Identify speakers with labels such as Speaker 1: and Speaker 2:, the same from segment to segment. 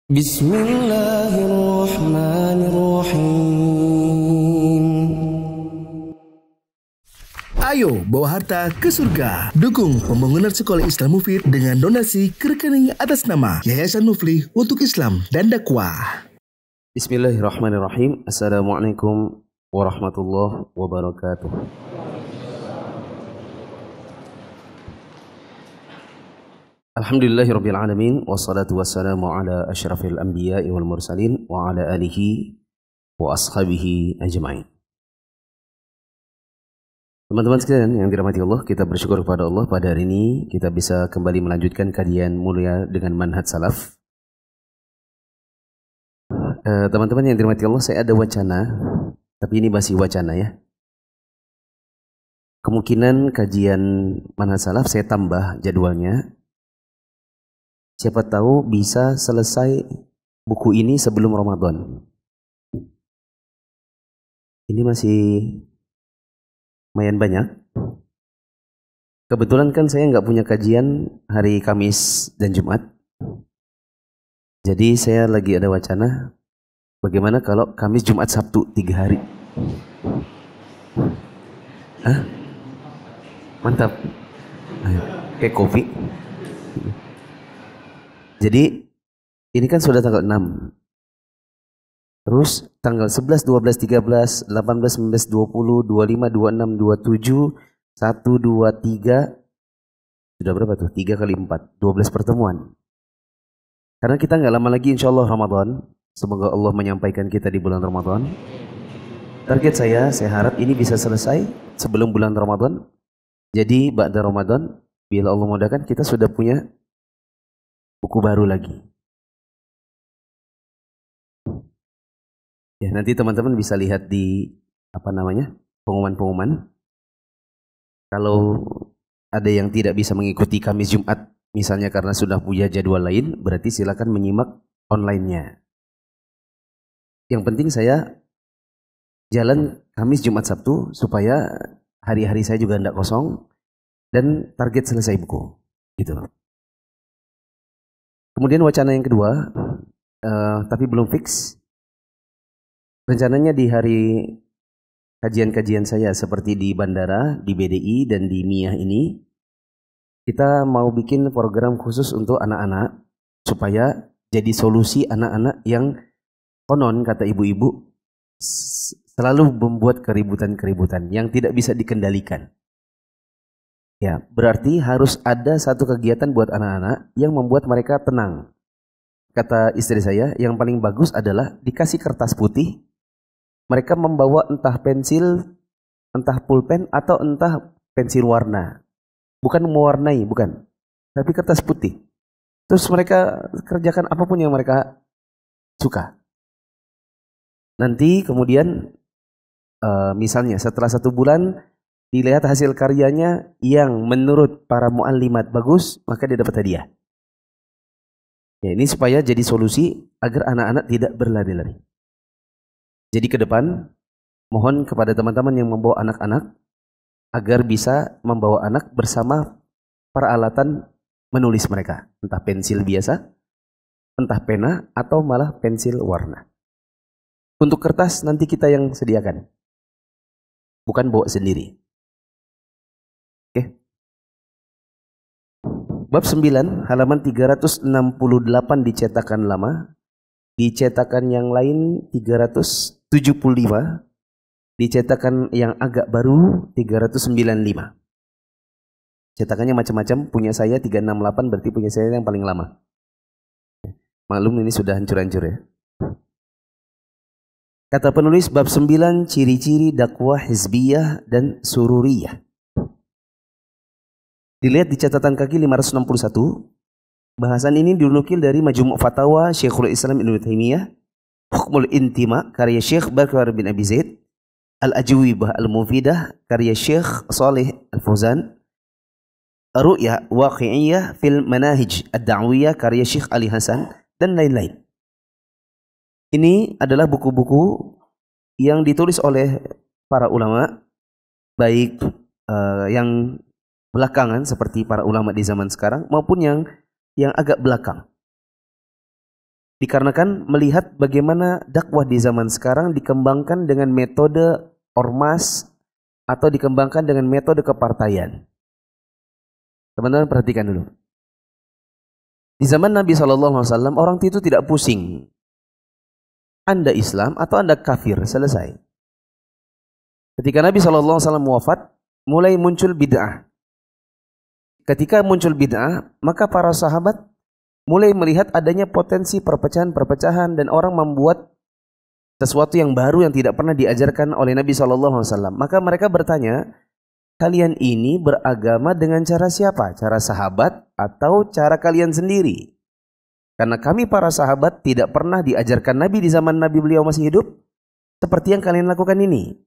Speaker 1: Bismillahirrahmanirrahim.
Speaker 2: Ayo bawa harta ke surga. Dukung pembangunan sekolah Islam Mufid dengan donasi ke rekening atas nama Yayasan Muflih untuk Islam dan Dakwah.
Speaker 1: Bismillahirrahmanirrahim. Assalamualaikum warahmatullahi wabarakatuh. Alhamdulillahirabbil alamin wassalatu wassalamu ala asyrafil anbiya'i wal mursalin wa ala alihi wa ashabihi ajma'in. Teman-teman sekalian yang dirahmati Allah, kita bersyukur kepada Allah pada hari ini kita bisa kembali melanjutkan kajian mulia dengan manhaj salaf. Teman-teman yang dirahmati Allah, saya ada wacana, tapi ini masih wacana ya. Kemungkinan kajian manhaj salaf saya tambah jadwalnya. Siapa tahu bisa selesai buku ini sebelum Ramadan. Ini masih lumayan banyak. Kebetulan kan saya nggak punya kajian hari Kamis dan Jumat. Jadi saya lagi ada wacana, bagaimana kalau Kamis, Jumat, Sabtu 3 hari? Hah? Mantap. Ayo, kayak kopi. Jadi ini kan sudah tanggal 6. Terus tanggal 11, 12, 13, 18, 19, 20, 25, 26, 27, 1, 2, 3. Sudah berapa tuh? 3 kali 4, 12 pertemuan. Karena kita nggak lama lagi insya Allah Ramadan. Semoga Allah menyampaikan kita di bulan Ramadan. Target saya harap ini bisa selesai sebelum bulan Ramadan. Jadi ba'da Ramadan, bila Allah mudahkan, kita sudah punya buku baru lagi. Ya, nanti teman-teman bisa lihat di pengumuman-pengumuman. Kalau ada yang tidak bisa mengikuti Kamis Jumat misalnya karena sudah punya jadwal lain, berarti silakan menyimak online-nya. Yang penting saya jalan Kamis Jumat Sabtu supaya hari-hari saya juga tidak kosong dan target selesai buku. Gitu. Kemudian wacana yang kedua, tapi belum fix. Rencananya di hari kajian-kajian saya seperti di bandara, di BDI, dan di MIAH ini, kita mau bikin program khusus untuk anak-anak supaya jadi solusi anak-anak yang konon kata ibu-ibu selalu membuat keributan-keributan yang tidak bisa dikendalikan. Ya, berarti harus ada satu kegiatan buat anak-anak yang membuat mereka tenang. Kata istri saya, yang paling bagus adalah dikasih kertas putih, mereka membawa entah pensil, entah pulpen, atau entah pensil warna. Bukan mewarnai, bukan. Tapi kertas putih. Terus mereka kerjakan apapun yang mereka suka. Nanti kemudian, misalnya setelah 1 bulan, dilihat hasil karyanya yang menurut para muallimat bagus, maka dia dapat hadiah. Ya, ini supaya jadi solusi agar anak-anak tidak berlari-lari. Jadi ke depan, mohon kepada teman-teman yang membawa anak-anak agar bisa membawa anak bersama peralatan menulis mereka. Entah pensil biasa, entah pena, atau malah pensil warna. Untuk kertas nanti kita yang sediakan. Bukan bawa sendiri. Oke. Bab 9 halaman 368 di cetakan lama, di cetakan yang lain 375, di cetakan yang agak baru 395. Cetakannya macam-macam, punya saya 368, berarti punya saya yang paling lama. Maklum ini sudah hancur-hancur ya. Kata penulis bab 9 ciri-ciri dakwah hizbiyah dan sururiyah. Dilihat di catatan kaki 561, bahasan ini dinukil dari Majmu' Fatawa Syekhul Islam Ibnu Taimiyah, Hukmul Intima karya Syekh Bakar bin Abi Zaid, Al-Ajwibah Al-Mufidah karya Syekh Shalih Al-Fauzan, Ru'yah Waqi'iyah fil Manahij Ad-Da'wiyah karya Syekh Ali Hasan, dan lain-lain. Ini adalah buku-buku yang ditulis oleh para ulama, baik yang belakangan seperti para ulama di zaman sekarang maupun yang agak belakang. Dikarenakan melihat bagaimana dakwah di zaman sekarang dikembangkan dengan metode ormas atau dikembangkan dengan metode kepartaian. Teman-teman perhatikan dulu. Di zaman Nabi SAW orang itu tidak pusing. Anda Islam atau Anda kafir, selesai. Ketika Nabi SAW wafat, mulai muncul bid'ah. Ketika muncul bid'ah, maka para sahabat mulai melihat adanya potensi perpecahan-perpecahan dan orang membuat sesuatu yang baru yang tidak pernah diajarkan oleh Nabi SAW. Maka mereka bertanya, kalian ini beragama dengan cara siapa? Cara sahabat atau cara kalian sendiri? Karena kami para sahabat tidak pernah diajarkan Nabi di zaman Nabi beliau masih hidup seperti yang kalian lakukan ini.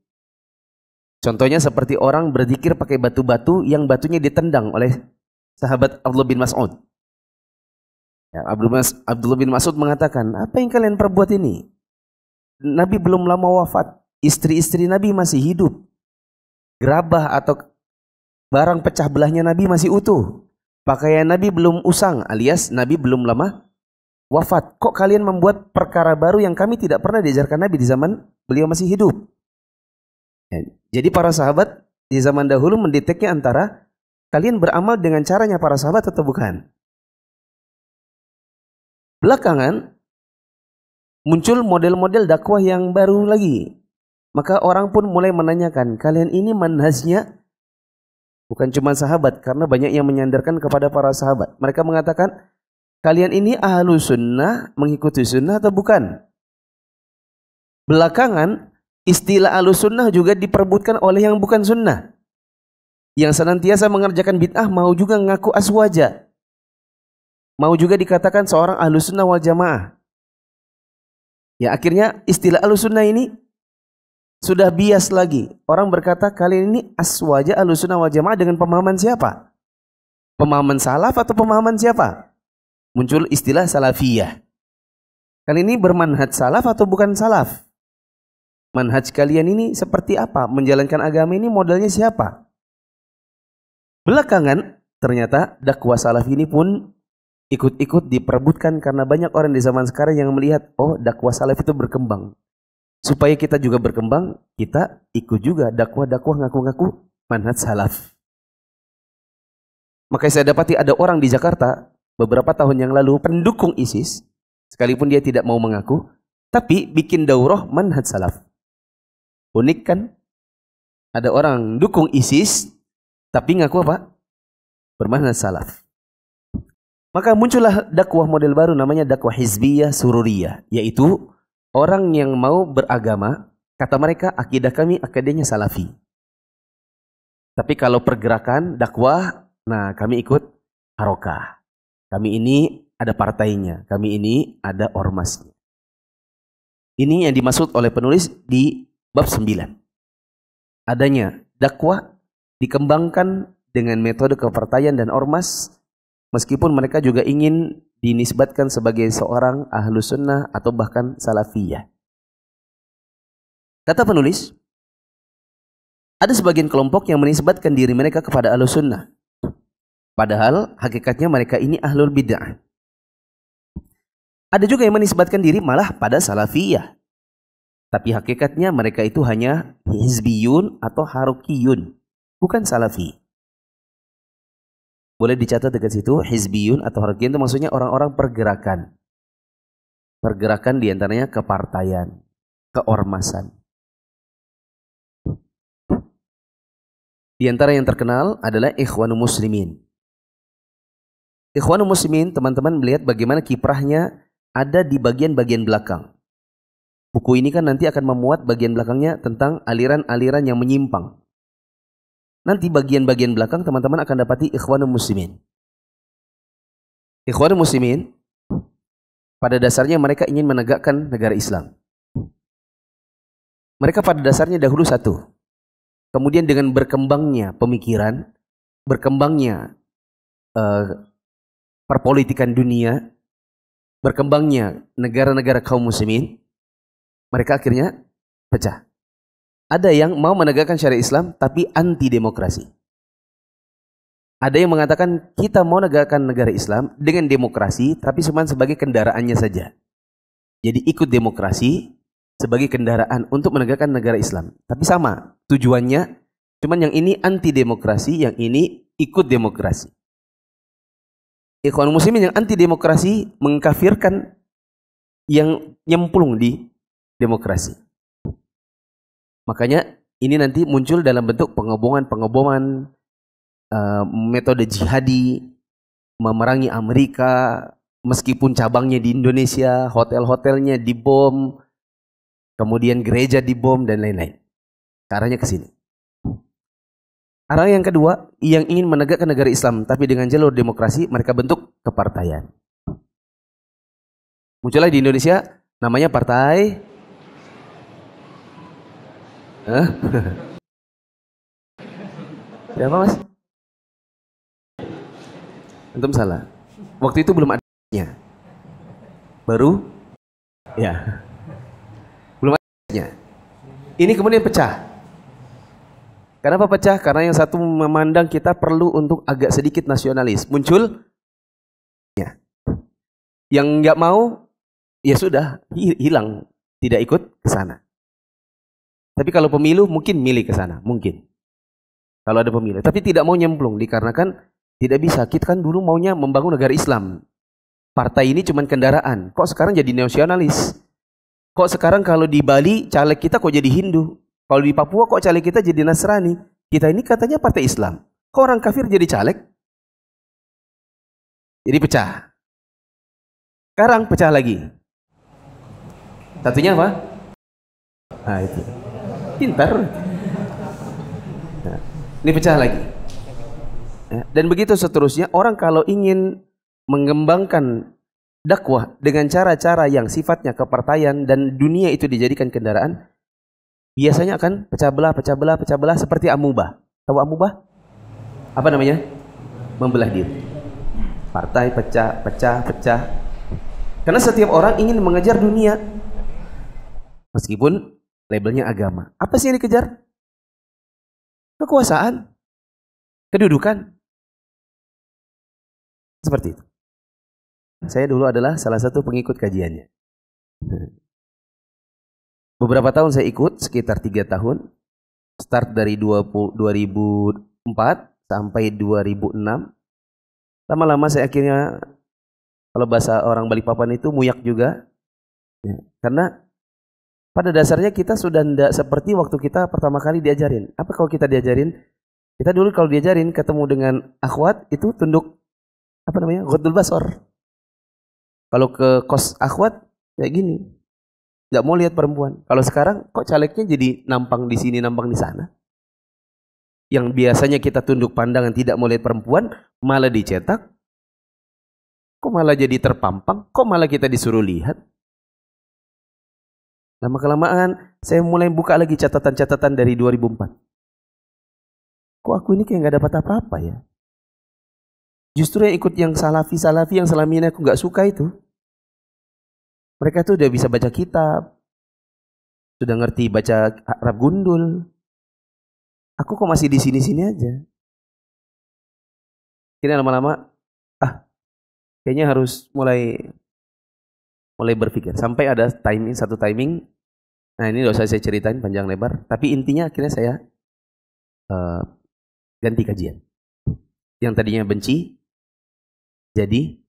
Speaker 1: Contohnya seperti orang berzikir pakai batu-batu yang batunya ditendang oleh sahabat Abdullah bin Mas'ud. Ya, Abdullah bin Mas'ud mengatakan, apa yang kalian perbuat ini? Nabi belum lama wafat, istri-istri Nabi masih hidup. Gerabah atau barang pecah belahnya Nabi masih utuh. Pakaian Nabi belum usang, alias Nabi belum lama wafat. Kok kalian membuat perkara baru yang kami tidak pernah diajarkan Nabi di zaman beliau masih hidup? Ya, jadi para sahabat di zaman dahulu mendeteknya antara kalian beramal dengan caranya para sahabat atau bukan. Belakangan muncul model-model dakwah yang baru lagi. Maka orang pun mulai menanyakan, kalian ini manhajnya bukan cuma sahabat, karena banyak yang menyandarkan kepada para sahabat. Mereka mengatakan, kalian ini ahlu sunnah, mengikuti sunnah atau bukan? Belakangan, istilah ahlu sunnah juga diperebutkan oleh yang bukan sunnah. Yang senantiasa mengerjakan bid'ah mau juga ngaku aswaja. Mau juga dikatakan seorang ahlu sunnah wal jamaah. Ya akhirnya istilah ahlu sunnah ini sudah bias lagi. Orang berkata kalian ini aswaja ahlu sunnah wal jamaah dengan pemahaman siapa? Pemahaman salaf atau pemahaman siapa? Muncul istilah salafiyah. Kalian ini bermanhaj salaf atau bukan salaf? Manhaj kalian ini seperti apa? Menjalankan agama ini modelnya siapa? Belakangan ternyata dakwah salaf ini pun ikut-ikut diperebutkan karena banyak orang di zaman sekarang yang melihat, oh dakwah salaf itu berkembang. Supaya kita juga berkembang, kita ikut juga dakwah-dakwah ngaku-ngaku manhaj salaf. Maka saya dapati ada orang di Jakarta beberapa tahun yang lalu pendukung ISIS, sekalipun dia tidak mau mengaku, tapi bikin daurah manhaj salaf. Unik kan? Ada orang dukung ISIS, tapi ngaku apa? Bermanhaj salaf. Maka muncullah dakwah model baru namanya dakwah hizbiyah sururiyah, yaitu orang yang mau beragama, kata mereka akidah kami akidahnya salafi. Tapi kalau pergerakan dakwah, nah kami ikut harokah. Kami ini ada partainya, kami ini ada ormasnya. Ini yang dimaksud oleh penulis di bab 9. Adanya dakwah dikembangkan dengan metode kepartaian dan ormas, meskipun mereka juga ingin dinisbatkan sebagai seorang ahlu sunnah atau bahkan salafiyah. Kata penulis, ada sebagian kelompok yang menisbatkan diri mereka kepada ahlu sunnah. Padahal hakikatnya mereka ini ahlul bid'ah. Ada juga yang menisbatkan diri malah pada salafiyah. Tapi hakikatnya mereka itu hanya hizbiyun atau harukiyun, bukan salafi. Boleh dicatat dekat situ, hizbiyun atau harukiyun itu maksudnya orang-orang pergerakan. Pergerakan diantaranya kepartaian, keormasan. Di antara yang terkenal adalah Ikhwanul Muslimin. Ikhwanul Muslimin, teman-teman melihat bagaimana kiprahnya ada di bagian-bagian belakang. Buku ini kan nanti akan memuat bagian belakangnya tentang aliran-aliran yang menyimpang. Nanti bagian-bagian belakang teman-teman akan dapati Ikhwanul Muslimin. Ikhwanul Muslimin pada dasarnya mereka ingin menegakkan negara Islam. Mereka pada dasarnya dahulu satu. Kemudian dengan berkembangnya pemikiran, berkembangnya perpolitikan dunia, berkembangnya negara-negara kaum muslimin, mereka akhirnya pecah. Ada yang mau menegakkan syariat Islam tapi anti demokrasi. Ada yang mengatakan kita mau menegakkan negara Islam dengan demokrasi tapi cuma sebagai kendaraannya saja. Jadi ikut demokrasi sebagai kendaraan untuk menegakkan negara Islam. Tapi sama tujuannya, cuman yang ini anti demokrasi, yang ini ikut demokrasi. Ikhwan muslimin yang anti demokrasi mengkafirkan yang nyemplung di demokrasi. Makanya ini nanti muncul dalam bentuk pengeboman-pengeboman, metode jihadi, memerangi Amerika, meskipun cabangnya di Indonesia, hotel-hotelnya dibom, kemudian gereja dibom dan lain-lain. Arahnya ke sini. Arah yang kedua, yang ingin menegakkan negara Islam tapi dengan jalur demokrasi, mereka bentuk kepartaian. Muncullah di Indonesia namanya partai siapa mas? Antum salah. Waktu itu belum adanya. Baru ya. Belum adanya. Ini kemudian pecah. Kenapa pecah? Karena yang satu memandang kita perlu untuk agak sedikit nasionalis. Muncul ya. Yang nggak mau ya sudah hilang, tidak ikut ke sana. Tapi kalau pemilu mungkin milih ke sana, mungkin. Kalau ada pemilu, tapi tidak mau nyemplung dikarenakan tidak bisa. Kita kan dulu maunya membangun negara Islam. Partai ini cuma kendaraan. Kok sekarang jadi nasionalis? Kok sekarang kalau di Bali caleg kita kok jadi Hindu? Kalau di Papua kok caleg kita jadi Nasrani? Kita ini katanya partai Islam. Kok orang kafir jadi caleg? Jadi pecah. Sekarang pecah lagi. Satunya apa? Nah itu. Pintar. Nah, ini pecah lagi. Ya, dan begitu seterusnya. Orang kalau ingin mengembangkan dakwah dengan cara-cara yang sifatnya kepartaian dan dunia itu dijadikan kendaraan, biasanya akan pecah belah seperti amubah. Tahu amubah? Apa namanya? Membelah diri. Partai pecah. Karena setiap orang ingin mengejar dunia. Meskipun labelnya agama. Apa sih yang dikejar? Kekuasaan. Kedudukan. Seperti itu. Saya dulu adalah salah satu pengikut kajiannya. Beberapa tahun saya ikut, sekitar 3 tahun. Start dari 2004 sampai 2006. Lama-lama saya akhirnya, kalau bahasa orang Balikpapan itu muyak juga. Ya, karena pada dasarnya kita sudah tidak seperti waktu kita pertama kali diajarin. Apa kalau kita diajarin? Kita dulu kalau diajarin ketemu dengan akhwat itu tunduk apa namanya? Ghaddul basar. Kalau ke kos akhwat kayak gini. Nggak mau lihat perempuan. Kalau sekarang kok calegnya jadi nampang di sini, nampang di sana. Yang biasanya kita tunduk pandangan tidak mau lihat perempuan, malah dicetak. Kok malah jadi terpampang? Kok malah kita disuruh lihat? Lama-kelamaan saya mulai buka lagi catatan-catatan dari 2004. Kok aku ini kayak nggak dapat apa-apa ya? Justru yang ikut yang salafi yang selama ini aku nggak suka itu. Mereka tuh udah bisa baca kitab, sudah ngerti baca Arab gundul. Aku kok masih di sini-sini aja. Kini lama-lama, kayaknya harus mulai berpikir. Sampai ada satu timing. Nah ini udah saya ceritain panjang lebar. Tapi intinya akhirnya saya ganti kajian. Yang tadinya benci, jadi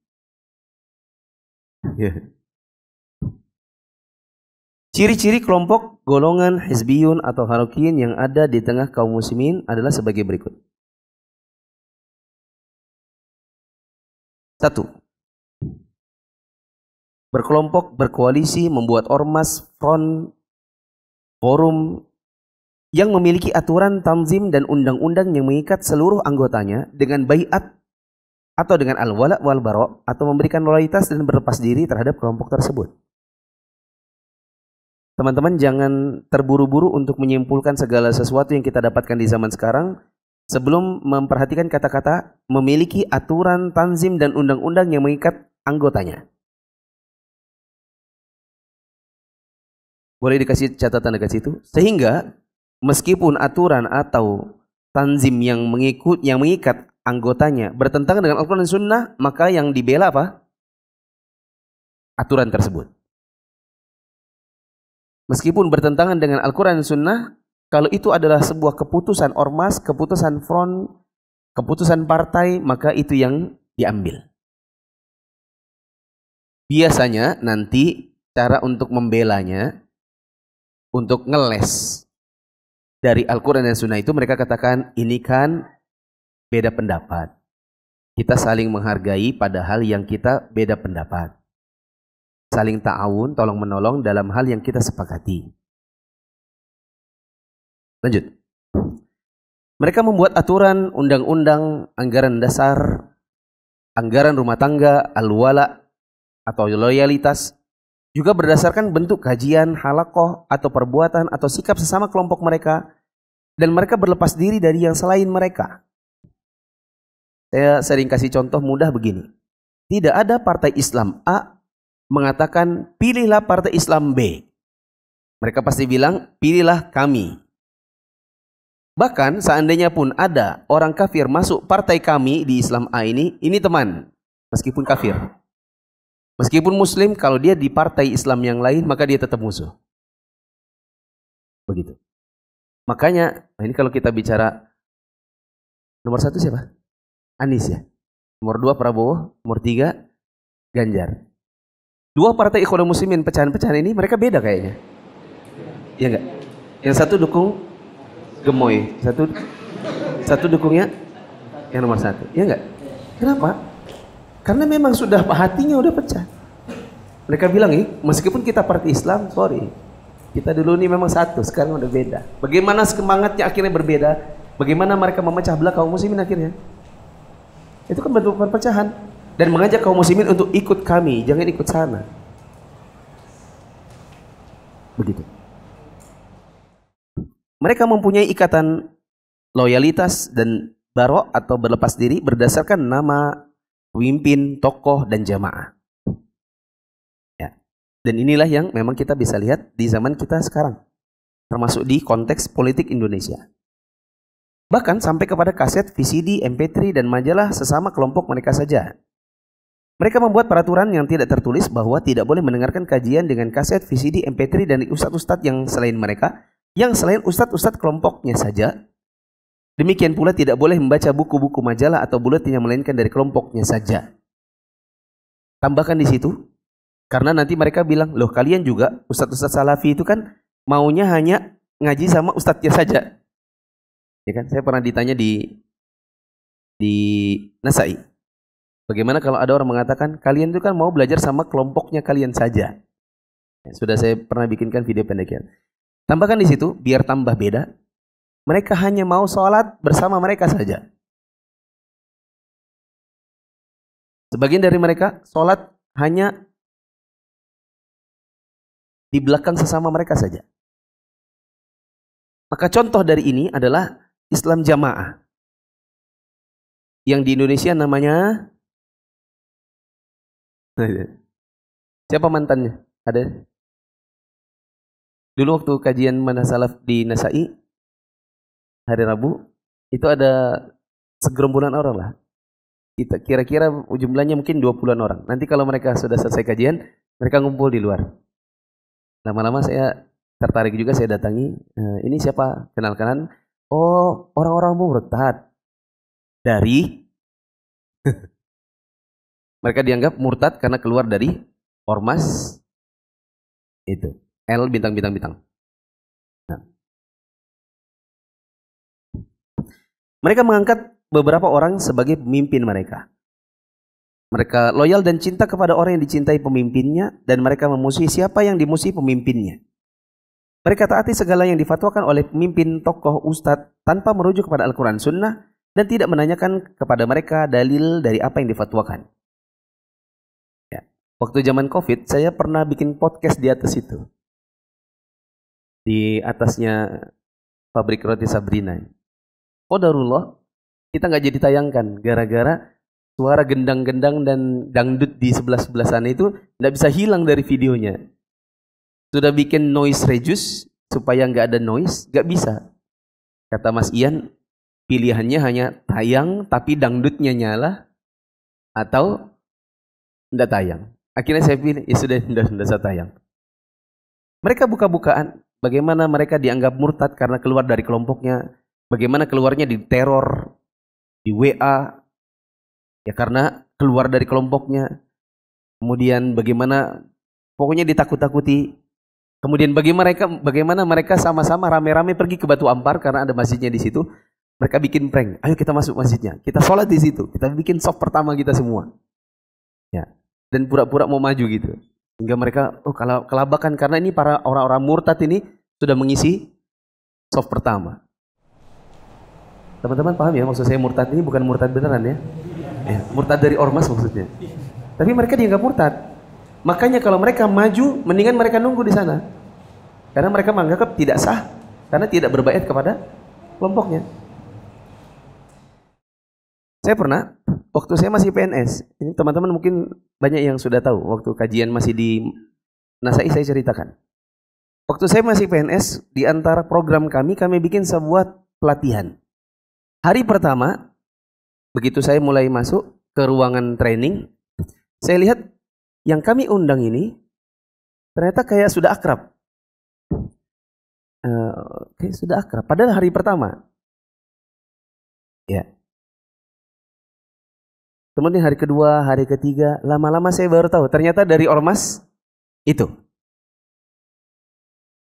Speaker 1: ciri-ciri kelompok golongan hizbiyun atau harokiyin yang ada di tengah kaum muslimin adalah sebagai berikut. 1. Berkelompok, berkoalisi, membuat ormas, front, forum yang memiliki aturan tanzim dan undang-undang yang mengikat seluruh anggotanya dengan baiat atau dengan al-wala wal bara atau memberikan loyalitas dan berlepas diri terhadap kelompok tersebut. Teman-teman jangan terburu-buru untuk menyimpulkan segala sesuatu yang kita dapatkan di zaman sekarang sebelum memperhatikan kata-kata memiliki aturan tanzim dan undang-undang yang mengikat anggotanya. Boleh dikasih catatan dekat situ? Sehingga meskipun aturan atau tanzim yang mengikat anggotanya bertentangan dengan Al-Quran dan Sunnah, maka yang dibela apa? Aturan tersebut. meskipun bertentangan dengan Al-Quran dan Sunnah, kalau itu adalah sebuah keputusan ormas, keputusan front, keputusan partai, maka itu yang diambil. Biasanya nanti cara untuk membelanya, untuk ngeles dari Al-Quran dan Sunnah itu mereka katakan, ini kan beda pendapat. Kita saling menghargai pada hal yang kita beda pendapat. Saling ta'awun, tolong menolong dalam hal yang kita sepakati. Lanjut. Mereka membuat aturan, undang-undang, anggaran dasar, anggaran rumah tangga, al-wala atau loyalitas, juga berdasarkan bentuk kajian, halakoh, atau perbuatan, atau sikap sesama kelompok mereka, dan mereka berlepas diri dari yang selain mereka. Saya sering kasih contoh mudah begini. Tidak ada partai Islam A mengatakan pilihlah partai Islam B. Mereka pasti bilang pilihlah kami. Bahkan seandainya pun ada orang kafir masuk partai kami di Islam A ini teman, meskipun kafir. Meskipun muslim, kalau dia di partai Islam yang lain, maka dia tetap musuh. Begitu. Makanya, ini kalau kita bicara, nomor 1 siapa? Anies ya. Nomor 2 Prabowo, nomor 3 Ganjar. 2 partai Ikhwanul Muslimin pecahan-pecahan ini mereka beda kayaknya. Iya enggak? Yang satu dukung Gemoy, satu dukungnya yang nomor 1. Iya enggak? Kenapa? Karena memang sudah hatinya udah pecah. Mereka bilang meskipun kita partai Islam, sorry, kita dulu ini memang satu, sekarang udah beda. Bagaimana semangatnya akhirnya berbeda? Bagaimana mereka memecah belah kaum muslimin akhirnya? Itu kan bentuk perpecahan. Dan mengajak kaum muslimin untuk ikut kami, jangan ikut sana. Begitu. Mereka mempunyai ikatan loyalitas dan barok atau berlepas diri berdasarkan nama pemimpin, tokoh, dan jamaah. Ya. Dan inilah yang memang kita bisa lihat di zaman kita sekarang. Termasuk di konteks politik Indonesia. Bahkan sampai kepada kaset, VCD, MP3, dan majalah sesama kelompok mereka saja. Mereka membuat peraturan yang tidak tertulis bahwa tidak boleh mendengarkan kajian dengan kaset, VCD, MP3 dari ustadz-ustadz yang selain mereka, yang selain ustadz-ustadz kelompoknya saja. Demikian pula tidak boleh membaca buku-buku majalah atau buletin yang melainkan dari kelompoknya saja. Tambahkan di situ, karena nanti mereka bilang, loh kalian juga ustadz-ustadz salafi itu kan maunya hanya ngaji sama ustadznya saja. Ya kan? Saya pernah ditanya di Nasai. Bagaimana kalau ada orang mengatakan kalian itu kan mau belajar sama kelompoknya kalian saja. Ya, sudah saya pernah bikinkan video pendeknya. Tambahkan di situ biar tambah beda. Mereka hanya mau sholat bersama mereka saja. Sebagian dari mereka sholat hanya di belakang sesama mereka saja. Maka contoh dari ini adalah Islam Jamaah. Yang di Indonesia namanya siapa mantannya? Ada? Dulu waktu kajian manhaj salaf di Nasai hari Rabu itu ada segerombolan orang lah. Kita kira-kira jumlahnya mungkin 20-an orang. Nanti kalau mereka sudah selesai kajian, mereka ngumpul di luar. Lama-lama saya tertarik juga, saya datangi. Ini siapa? Kenalkan. Oh, orang-orang murtad dari mereka dianggap murtad karena keluar dari ormas itu. L bintang-bintang-bintang. Nah. Mereka mengangkat beberapa orang sebagai pemimpin mereka. Mereka loyal dan cinta kepada orang yang dicintai pemimpinnya dan mereka memusuhi siapa yang dimusuhi pemimpinnya. Mereka taati segala yang difatwakan oleh pemimpin, tokoh, ustadz tanpa merujuk kepada Al-Quran Sunnah dan tidak menanyakan kepada mereka dalil dari apa yang difatwakan. Waktu zaman COVID, saya pernah bikin podcast di atas itu. Di atasnya pabrik roti Sabrina. Qadarullah, kita nggak jadi tayangkan. Gara-gara suara gendang-gendang dan dangdut di sebelah-sebelah sana itu nggak bisa hilang dari videonya. Sudah bikin noise reduce, supaya nggak ada noise, nggak bisa. Kata Mas Ian, pilihannya hanya tayang tapi dangdutnya nyala, atau nggak tayang. Akhirnya saya pilih, ya sudah saya tayang. Mereka buka-bukaan bagaimana mereka dianggap murtad karena keluar dari kelompoknya, bagaimana keluarnya di teror, di WA, ya karena keluar dari kelompoknya. Kemudian bagaimana pokoknya ditakut-takuti. Kemudian bagaimana mereka sama-sama rame-rame pergi ke Batu Ampar karena ada masjidnya di situ. Mereka bikin prank, ayo kita masuk masjidnya, kita sholat di situ, kita bikin soft pertama kita semua. Ya, dan pura-pura mau maju gitu. Hingga mereka, kalau kelabakan karena ini para orang-orang murtad ini sudah mengisi soft pertama. Teman-teman paham ya maksud saya murtad ini bukan murtad beneran ya? Ya, murtad dari ormas maksudnya. Tapi mereka dianggap murtad. Makanya kalau mereka maju, mendingan mereka nunggu di sana. Karena mereka menganggap tidak sah, karena tidak berbaiat kepada kelompoknya. Saya pernah, waktu saya masih PNS, ini teman-teman mungkin banyak yang sudah tahu, waktu kajian masih di Nasai saya ceritakan. Waktu saya masih PNS, di antara program kami bikin sebuah pelatihan. Hari pertama, begitu saya mulai masuk ke ruangan training, saya lihat yang kami undang ini ternyata kayak sudah akrab. Kayak sudah akrab, padahal hari pertama. Ya. Kemudian hari kedua, hari ketiga, lama-lama saya baru tahu ternyata dari ormas itu.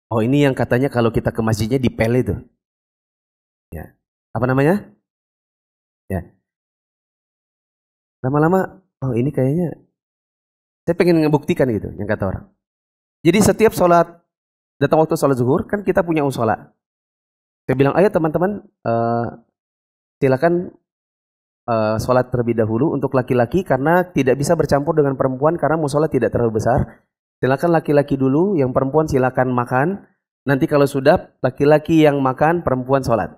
Speaker 1: Oh ini yang katanya kalau kita ke masjidnya dipel itu. Ya. Apa namanya? Ya. Lama-lama, oh ini kayaknya saya pengen ngebuktikan gitu yang kata orang. Jadi setiap sholat, datang waktu sholat zuhur, kan kita punya musola. Saya bilang, ayo teman-teman, silakan sholat terlebih dahulu untuk laki-laki karena tidak bisa bercampur dengan perempuan karena musola tidak terlalu besar. Silakan laki-laki dulu, yang perempuan silakan makan. Nanti kalau sudah laki-laki yang makan, perempuan sholat.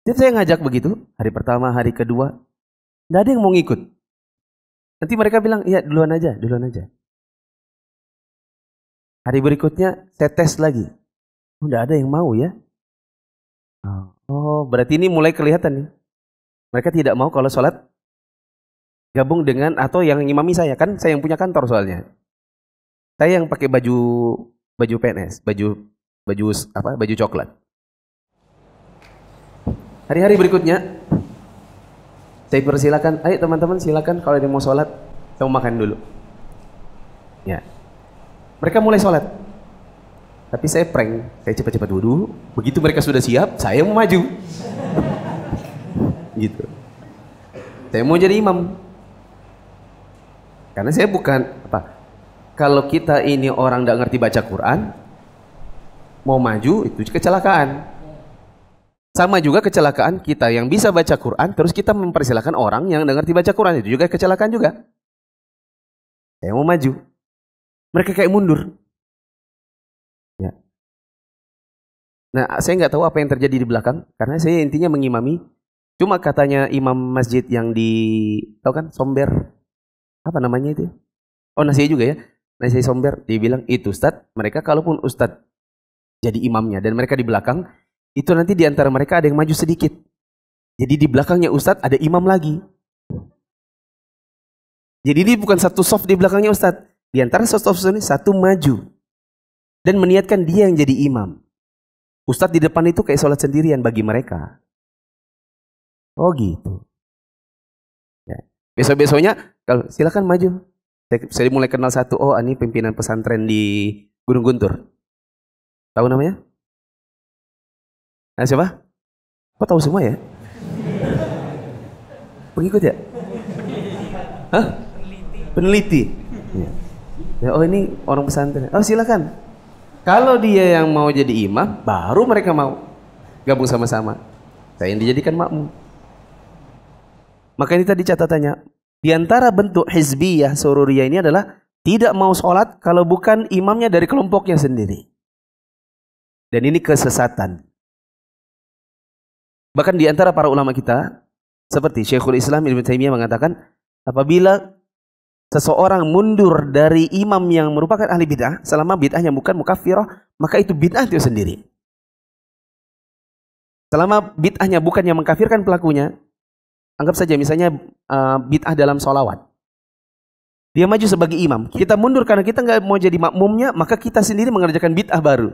Speaker 1: Jadi saya ngajak begitu, hari pertama, hari kedua, nggak ada yang mau ngikut. Nanti mereka bilang, iya duluan aja, duluan aja. Hari berikutnya saya tes lagi, nggak ada yang mau ya. Oh, berarti ini mulai kelihatan nih. Mereka tidak mau kalau sholat gabung dengan atau yang ngimami saya, kan saya yang punya kantor soalnya. Saya yang pakai baju PNS, baju coklat. Hari-hari berikutnya saya persilakan, ayo teman-teman silakan kalau ada yang mau sholat, saya mau makan dulu. Ya, mereka mulai sholat. Tapi saya prank, saya cepat-cepat dulu. Begitu mereka sudah siap, saya mau maju. Gitu. Saya mau jadi imam. Karena saya bukan kalau kita ini orang tidak ngerti baca Quran, mau maju itu kecelakaan. Sama juga kecelakaan kita yang bisa baca Quran, terus kita mempersilahkan orang yang tidak ngerti baca Quran, itu juga kecelakaan juga. Saya mau maju. Mereka kayak mundur. Ya. Nah, saya nggak tahu apa yang terjadi di belakang, karena saya intinya mengimami. Cuma katanya imam masjid yang tahu kan, Somber, apa namanya itu? Oh, Nasai juga ya. Nasai Somber, dia bilang itu Ustadz, mereka kalaupun Ustadz jadi imamnya dan mereka di belakang, itu nanti di antara mereka ada yang maju sedikit. Jadi di belakangnya Ustadz ada imam lagi. Jadi ini bukan satu soft di belakangnya Ustadz. Di antara soft ini satu maju dan meniatkan dia yang jadi imam. Ustadz di depan itu kayak sholat sendirian bagi mereka. Oh gitu. Ya. Besok-besoknya kalau silakan maju. Saya mulai kenal satu. Oh ini pimpinan pesantren di Gunung Guntur. Tahu namanya? Nah, siapa? Kok tahu semua ya? Pengikut ya? Hah? Peneliti. Ya, oh ini orang pesantren. Oh silakan. Kalau dia yang mau jadi imam, baru mereka mau gabung sama-sama. Saya yang dijadikan makmum. Maka ini tadi catatannya. Di antara bentuk hizbiyah sururiyah ini adalah tidak mau sholat kalau bukan imamnya dari kelompoknya sendiri. Dan ini kesesatan. Bahkan di antara para ulama kita, seperti Syekhul Islam Ibnu Taimiyah mengatakan, apabila seseorang mundur dari imam yang merupakan ahli bid'ah, selama bid'ahnya bukan mukaffirah, maka itu bid'ah itu sendiri. Selama bid'ahnya bukan yang mengkafirkan pelakunya, anggap saja misalnya bid'ah dalam sholawat. Dia maju sebagai imam. Kita mundur karena kita nggak mau jadi makmumnya, maka kita sendiri mengerjakan bid'ah baru.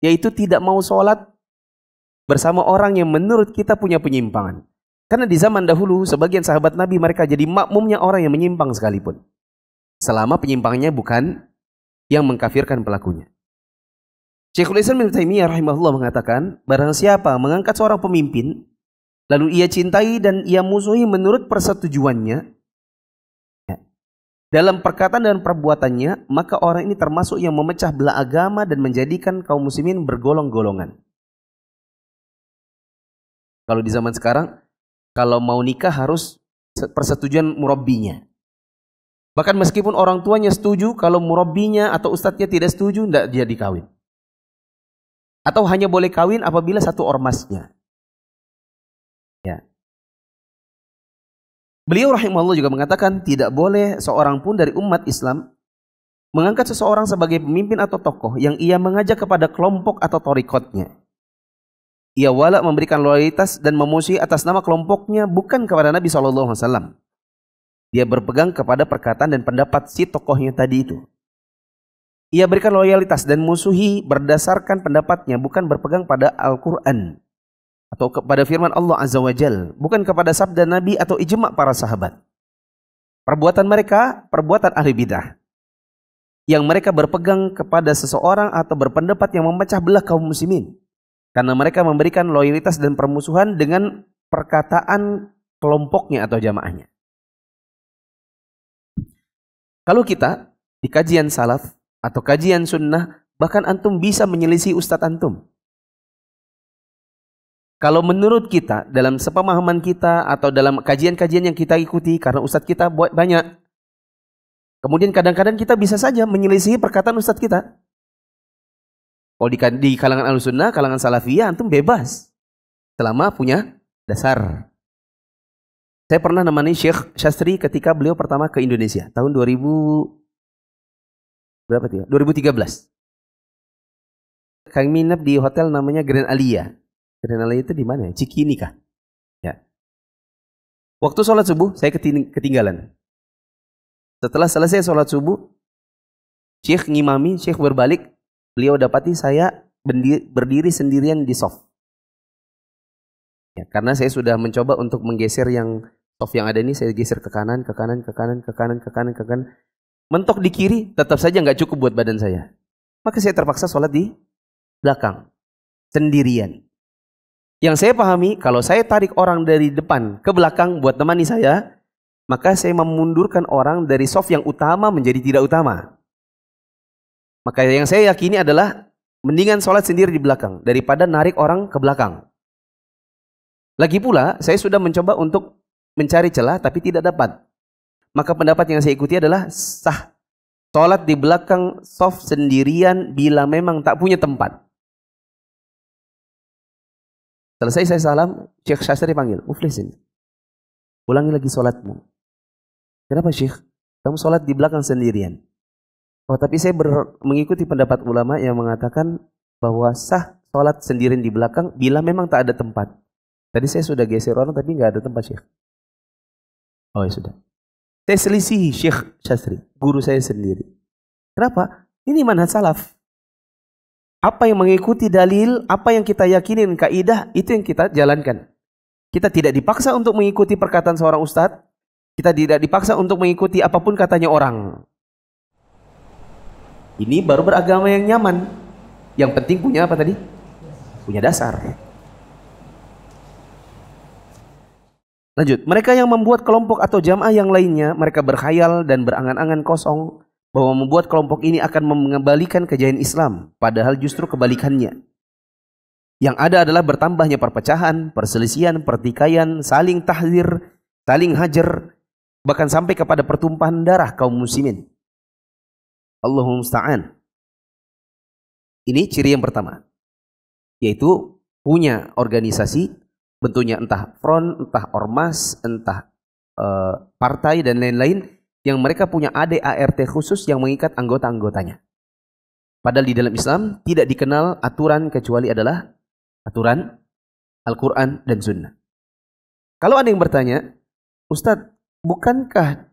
Speaker 1: Yaitu tidak mau sholat bersama orang yang menurut kita punya penyimpangan. Karena di zaman dahulu, sebagian sahabat Nabi mereka jadi makmumnya orang yang menyimpang sekalipun. Selama penyimpangannya bukan yang mengkafirkan pelakunya. Syekhul Islam Ibnu Taimiyah rahimahullah mengatakan, barang siapa mengangkat seorang pemimpin, lalu ia cintai dan ia musuhi menurut persetujuannya, dalam perkataan dan perbuatannya, maka orang ini termasuk yang memecah belah agama dan menjadikan kaum muslimin bergolong-golongan. Kalau di zaman sekarang, kalau mau nikah harus persetujuan murabbinya. Bahkan meskipun orang tuanya setuju, kalau murabbinya atau ustadznya tidak setuju, tidak jadi kawin. Atau hanya boleh kawin apabila satu ormasnya. Ya. Beliau rahimahullah juga mengatakan tidak boleh seorang pun dari umat Islam mengangkat seseorang sebagai pemimpin atau tokoh yang ia mengajak kepada kelompok atau torikotnya. Ia wala memberikan loyalitas dan memusuhi atas nama kelompoknya bukan kepada Nabi SAW. Dia berpegang kepada perkataan dan pendapat si tokohnya tadi itu. Ia berikan loyalitas dan musuhi berdasarkan pendapatnya, bukan berpegang pada Al-Quran atau kepada firman Allah Azza wa Jal, bukan kepada sabda Nabi atau ijma' para sahabat. Perbuatan mereka, perbuatan ahli bidah, yang mereka berpegang kepada seseorang atau berpendapat yang memecah belah kaum muslimin, karena mereka memberikan loyalitas dan permusuhan dengan perkataan kelompoknya atau jamaahnya. Kalau kita di kajian salaf atau kajian sunnah, bahkan antum bisa menyelisih ustadz antum. Kalau menurut kita, dalam sepemahaman kita atau dalam kajian-kajian yang kita ikuti, karena ustadz kita banyak, kemudian kadang-kadang kita bisa saja menyelisih perkataan ustadz kita. Kalau di kalangan Ahlussunnah, kalangan Salafiyah, antum bebas selama punya dasar. Saya pernah nemani Syekh Syastri ketika beliau pertama ke Indonesia tahun 2013. Kami nginep di hotel namanya Grand Alia. Grand Alia itu di mana ya? Cikini kah? Ya. Waktu sholat subuh saya ketinggalan. Setelah selesai sholat subuh, Syekh ngimami, Syekh berbalik, beliau dapati saya berdiri sendirian di soft. Ya, karena saya sudah mencoba untuk menggeser yang soft yang ada ini, saya geser ke kanan, ke kanan, ke kanan, ke kanan, ke kanan, ke kanan. Mentok di kiri, tetap saja nggak cukup buat badan saya. Maka saya terpaksa sholat di belakang, sendirian. Yang saya pahami, kalau saya tarik orang dari depan ke belakang buat temani saya, maka saya memundurkan orang dari soft yang utama menjadi tidak utama. Maka yang saya yakini adalah mendingan sholat sendiri di belakang daripada narik orang ke belakang. Lagi pula, saya sudah mencoba untuk mencari celah tapi tidak dapat. Maka pendapat yang saya ikuti adalah sah sholat di belakang soft sendirian bila memang tak punya tempat. Selesai saya salam, Syekh Syastri panggil, Muflisin, ulangi lagi sholatmu. Kenapa Syekh? Kamu sholat di belakang sendirian. Oh, tapi saya mengikuti pendapat ulama yang mengatakan bahwa sah sholat sendirian di belakang bila memang tak ada tempat. Tadi saya sudah geser orang tapi nggak ada tempat Syekh. Oh ya sudah. Saya selisih Syekh Syastri, guru saya sendiri. Kenapa? Ini manhaj salaf. Apa yang mengikuti dalil, apa yang kita yakinin kaidah, itu yang kita jalankan. Kita tidak dipaksa untuk mengikuti perkataan seorang ustadz. Kita tidak dipaksa untuk mengikuti apapun katanya orang. Ini baru beragama yang nyaman. Yang penting punya apa tadi? Punya dasar. Lanjut, mereka yang membuat kelompok atau jamaah yang lainnya, mereka berkhayal dan berangan-angan kosong bahwa membuat kelompok ini akan mengembalikan kejayaan Islam, padahal justru kebalikannya. Yang ada adalah bertambahnya perpecahan, perselisihan, pertikaian, saling tahzir, saling hajar, bahkan sampai kepada pertumpahan darah kaum muslimin. Allahumma musta'an. Ini ciri yang pertama, yaitu punya organisasi, bentuknya entah front, entah ormas, entah partai dan lain-lain, yang mereka punya ADART khusus yang mengikat anggota-anggotanya. Padahal di dalam Islam tidak dikenal aturan kecuali adalah aturan Al-Quran dan Sunnah. Kalau ada yang bertanya, Ustadz, bukankah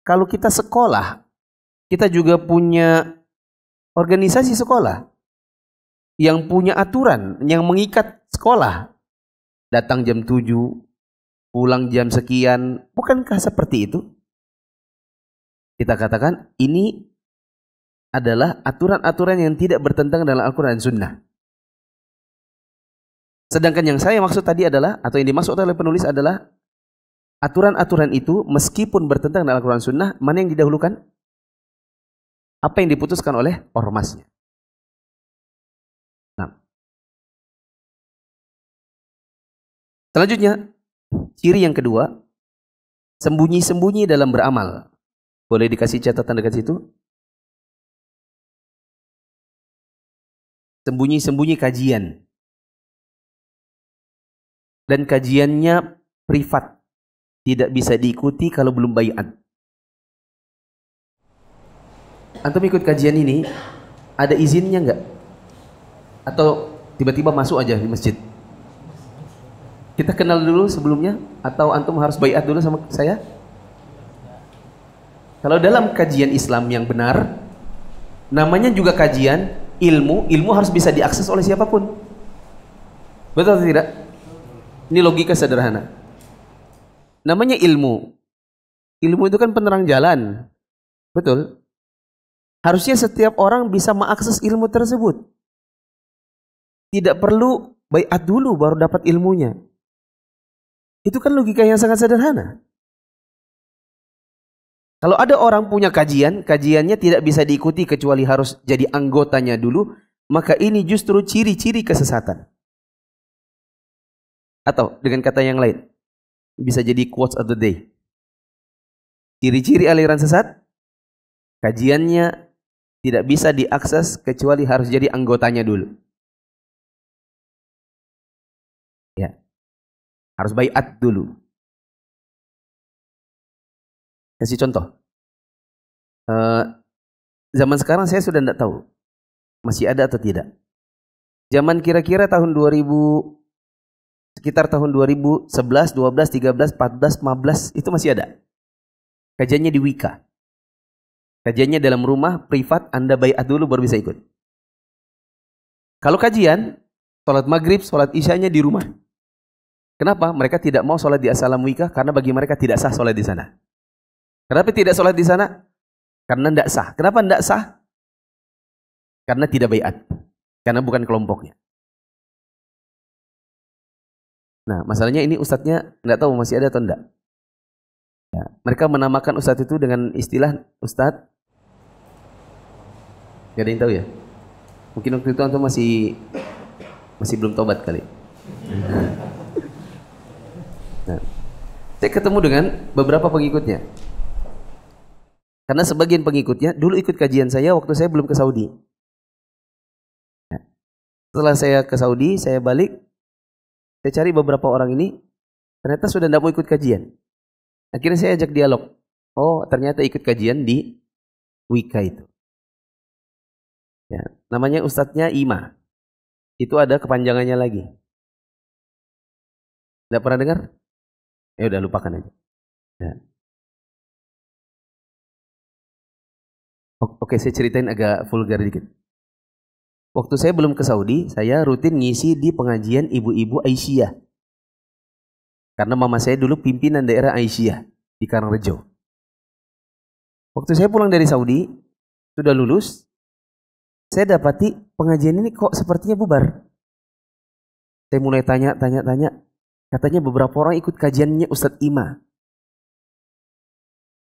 Speaker 1: kalau kita sekolah, kita juga punya organisasi sekolah yang punya aturan, yang mengikat sekolah. Datang jam 7, pulang jam sekian. Bukankah seperti itu? Kita katakan ini adalah aturan-aturan yang tidak bertentangan dalam Al-Quran dan Sunnah. Sedangkan yang saya maksud tadi adalah, atau yang dimaksud oleh penulis adalah, aturan-aturan itu meskipun bertentangan dengan Al-Quran dan Sunnah, mana yang didahulukan? Apa yang diputuskan oleh ormasnya. Nah. Selanjutnya, ciri yang kedua, sembunyi-sembunyi dalam beramal. Boleh dikasih catatan dekat situ? Sembunyi-sembunyi kajian. Dan kajiannya privat. Tidak bisa diikuti kalau belum baiat. Antum ikut kajian ini, ada izinnya enggak? Atau tiba-tiba masuk aja di masjid? Kita kenal dulu sebelumnya? Atau antum harus baiat dulu sama saya? Kalau dalam kajian Islam yang benar, namanya juga kajian, ilmu harus bisa diakses oleh siapapun. Betul atau tidak? Ini logika sederhana. Namanya ilmu. Ilmu itu kan penerang jalan. Betul? Harusnya setiap orang bisa mengakses ilmu tersebut. Tidak perlu baiat dulu baru dapat ilmunya. Itu kan logika yang sangat sederhana. Kalau ada orang punya kajian, kajiannya tidak bisa diikuti kecuali harus jadi anggotanya dulu, maka ini justru ciri-ciri kesesatan. Atau dengan kata yang lain, bisa jadi quotes of the day. Ciri-ciri aliran sesat, kajiannya tidak bisa diakses kecuali harus jadi anggotanya dulu. Ya, harus baiat dulu. Kasih contoh. Zaman sekarang saya sudah tidak tahu masih ada atau tidak. Zaman kira-kira tahun 2000, sekitar tahun 2011, 12, 13, 14, 15 itu masih ada. Kajiannya di Wika. Kajiannya dalam rumah privat, Anda baiat dulu baru bisa ikut. Kalau kajian, sholat maghrib, sholat isyanya di rumah. Kenapa? Mereka tidak mau sholat di Assalam Wika karena bagi mereka tidak sah sholat di sana. Kenapa tidak sholat di sana? Karena tidak sah. Kenapa tidak sah? Karena tidak baiat. Karena bukan kelompoknya. Nah, masalahnya ini ustadznya nggak tahu masih ada atau enggak. Ya, mereka menamakan ustadz itu dengan istilah ustadz. Gak ada yang tahu ya? Mungkin waktu itu antum masih belum tobat kali. Nah, saya ketemu dengan beberapa pengikutnya. Karena sebagian pengikutnya dulu ikut kajian saya waktu saya belum ke Saudi. Nah, setelah saya ke Saudi, saya balik. Saya cari beberapa orang ini, ternyata sudah tidak mau ikut kajian. Akhirnya saya ajak dialog. Oh, ternyata ikut kajian di Wika itu. Ya, namanya ustadznya Ima. Itu ada kepanjangannya lagi. Tidak pernah dengar? Ya udah lupakan aja. Ya. Oke, saya ceritain agak vulgar dikit. Waktu saya belum ke Saudi, saya rutin ngisi di pengajian ibu-ibu Aisyah. Karena mama saya dulu pimpinan daerah Aisyah di Karangrejo. Waktu saya pulang dari Saudi, sudah lulus, saya dapati pengajian ini kok sepertinya bubar. Saya mulai tanya. Katanya beberapa orang ikut kajiannya Ustadz Ima.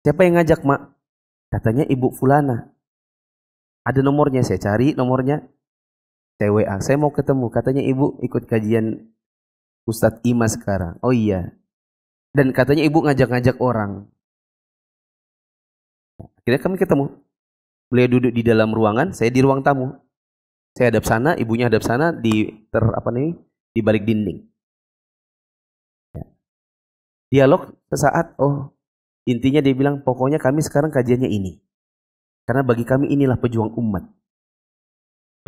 Speaker 1: Siapa yang ngajak, Mak? Katanya Ibu Fulana. Ada nomornya, saya cari nomornya. Saya WA, saya mau ketemu. Katanya Ibu ikut kajian Ustadz Ima sekarang. Oh iya. Dan katanya Ibu ngajak-ngajak orang. Akhirnya kami ketemu. Beliau duduk di dalam ruangan, saya di ruang tamu. Saya hadap sana, ibunya hadap sana di balik dinding. Ya. Dialog sesaat, intinya dia bilang, pokoknya kami sekarang kajiannya ini. Karena bagi kami inilah pejuang umat.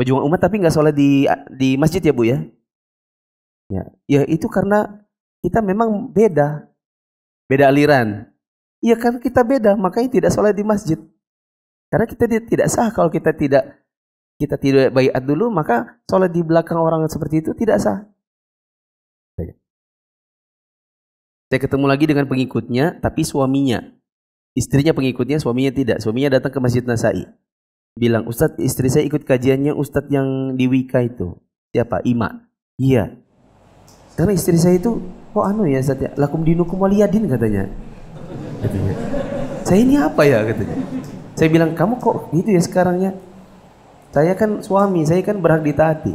Speaker 1: Pejuang umat tapi nggak sholat di masjid ya Bu ya? Ya itu karena kita memang beda aliran. Iya kan kita beda, makanya tidak sholat di masjid. Karena kita tidak sah kalau kita tidak baiat dulu, maka sholat di belakang orang seperti itu tidak sah. Saya ketemu lagi dengan pengikutnya, tapi suaminya. Istrinya pengikutnya, suaminya tidak. Suaminya datang ke Masjid Nasai. Bilang, Ustadz, istri saya ikut kajiannya Ustadz yang di Wika itu. Siapa? Ima. Iya. Karena istri saya itu, kok anu ya Ustadz ya, lakum dinukum waliyadin katanya. Saya ini apa ya katanya. Saya bilang, kamu kok gitu ya sekarangnya? Saya kan suami, saya kan berhak ditaati.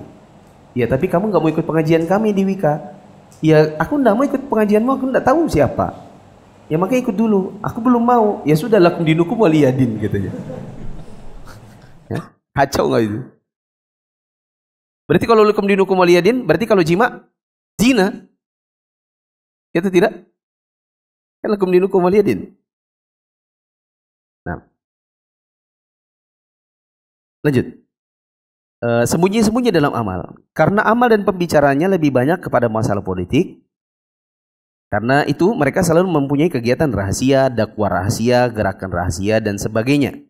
Speaker 1: Ya tapi kamu gak mau ikut pengajian kami di Wika. Ya aku gak mau ikut pengajianmu, aku gak tahu siapa. Ya makanya ikut dulu, aku belum mau. Ya sudah, lakum dinukum waliyadin katanya. Ya, kacau gak itu? Berarti kalau lakum dinukum waliyadin, berarti kalau jima, zina. Itu tidak? Kan lakum dinukum waliyadin. Nah, lanjut. Sembunyi-sembunyi dalam amal. Karena amal dan pembicaranya lebih banyak kepada masalah politik. Karena itu mereka selalu mempunyai kegiatan rahasia, dakwah rahasia, gerakan rahasia, dan sebagainya.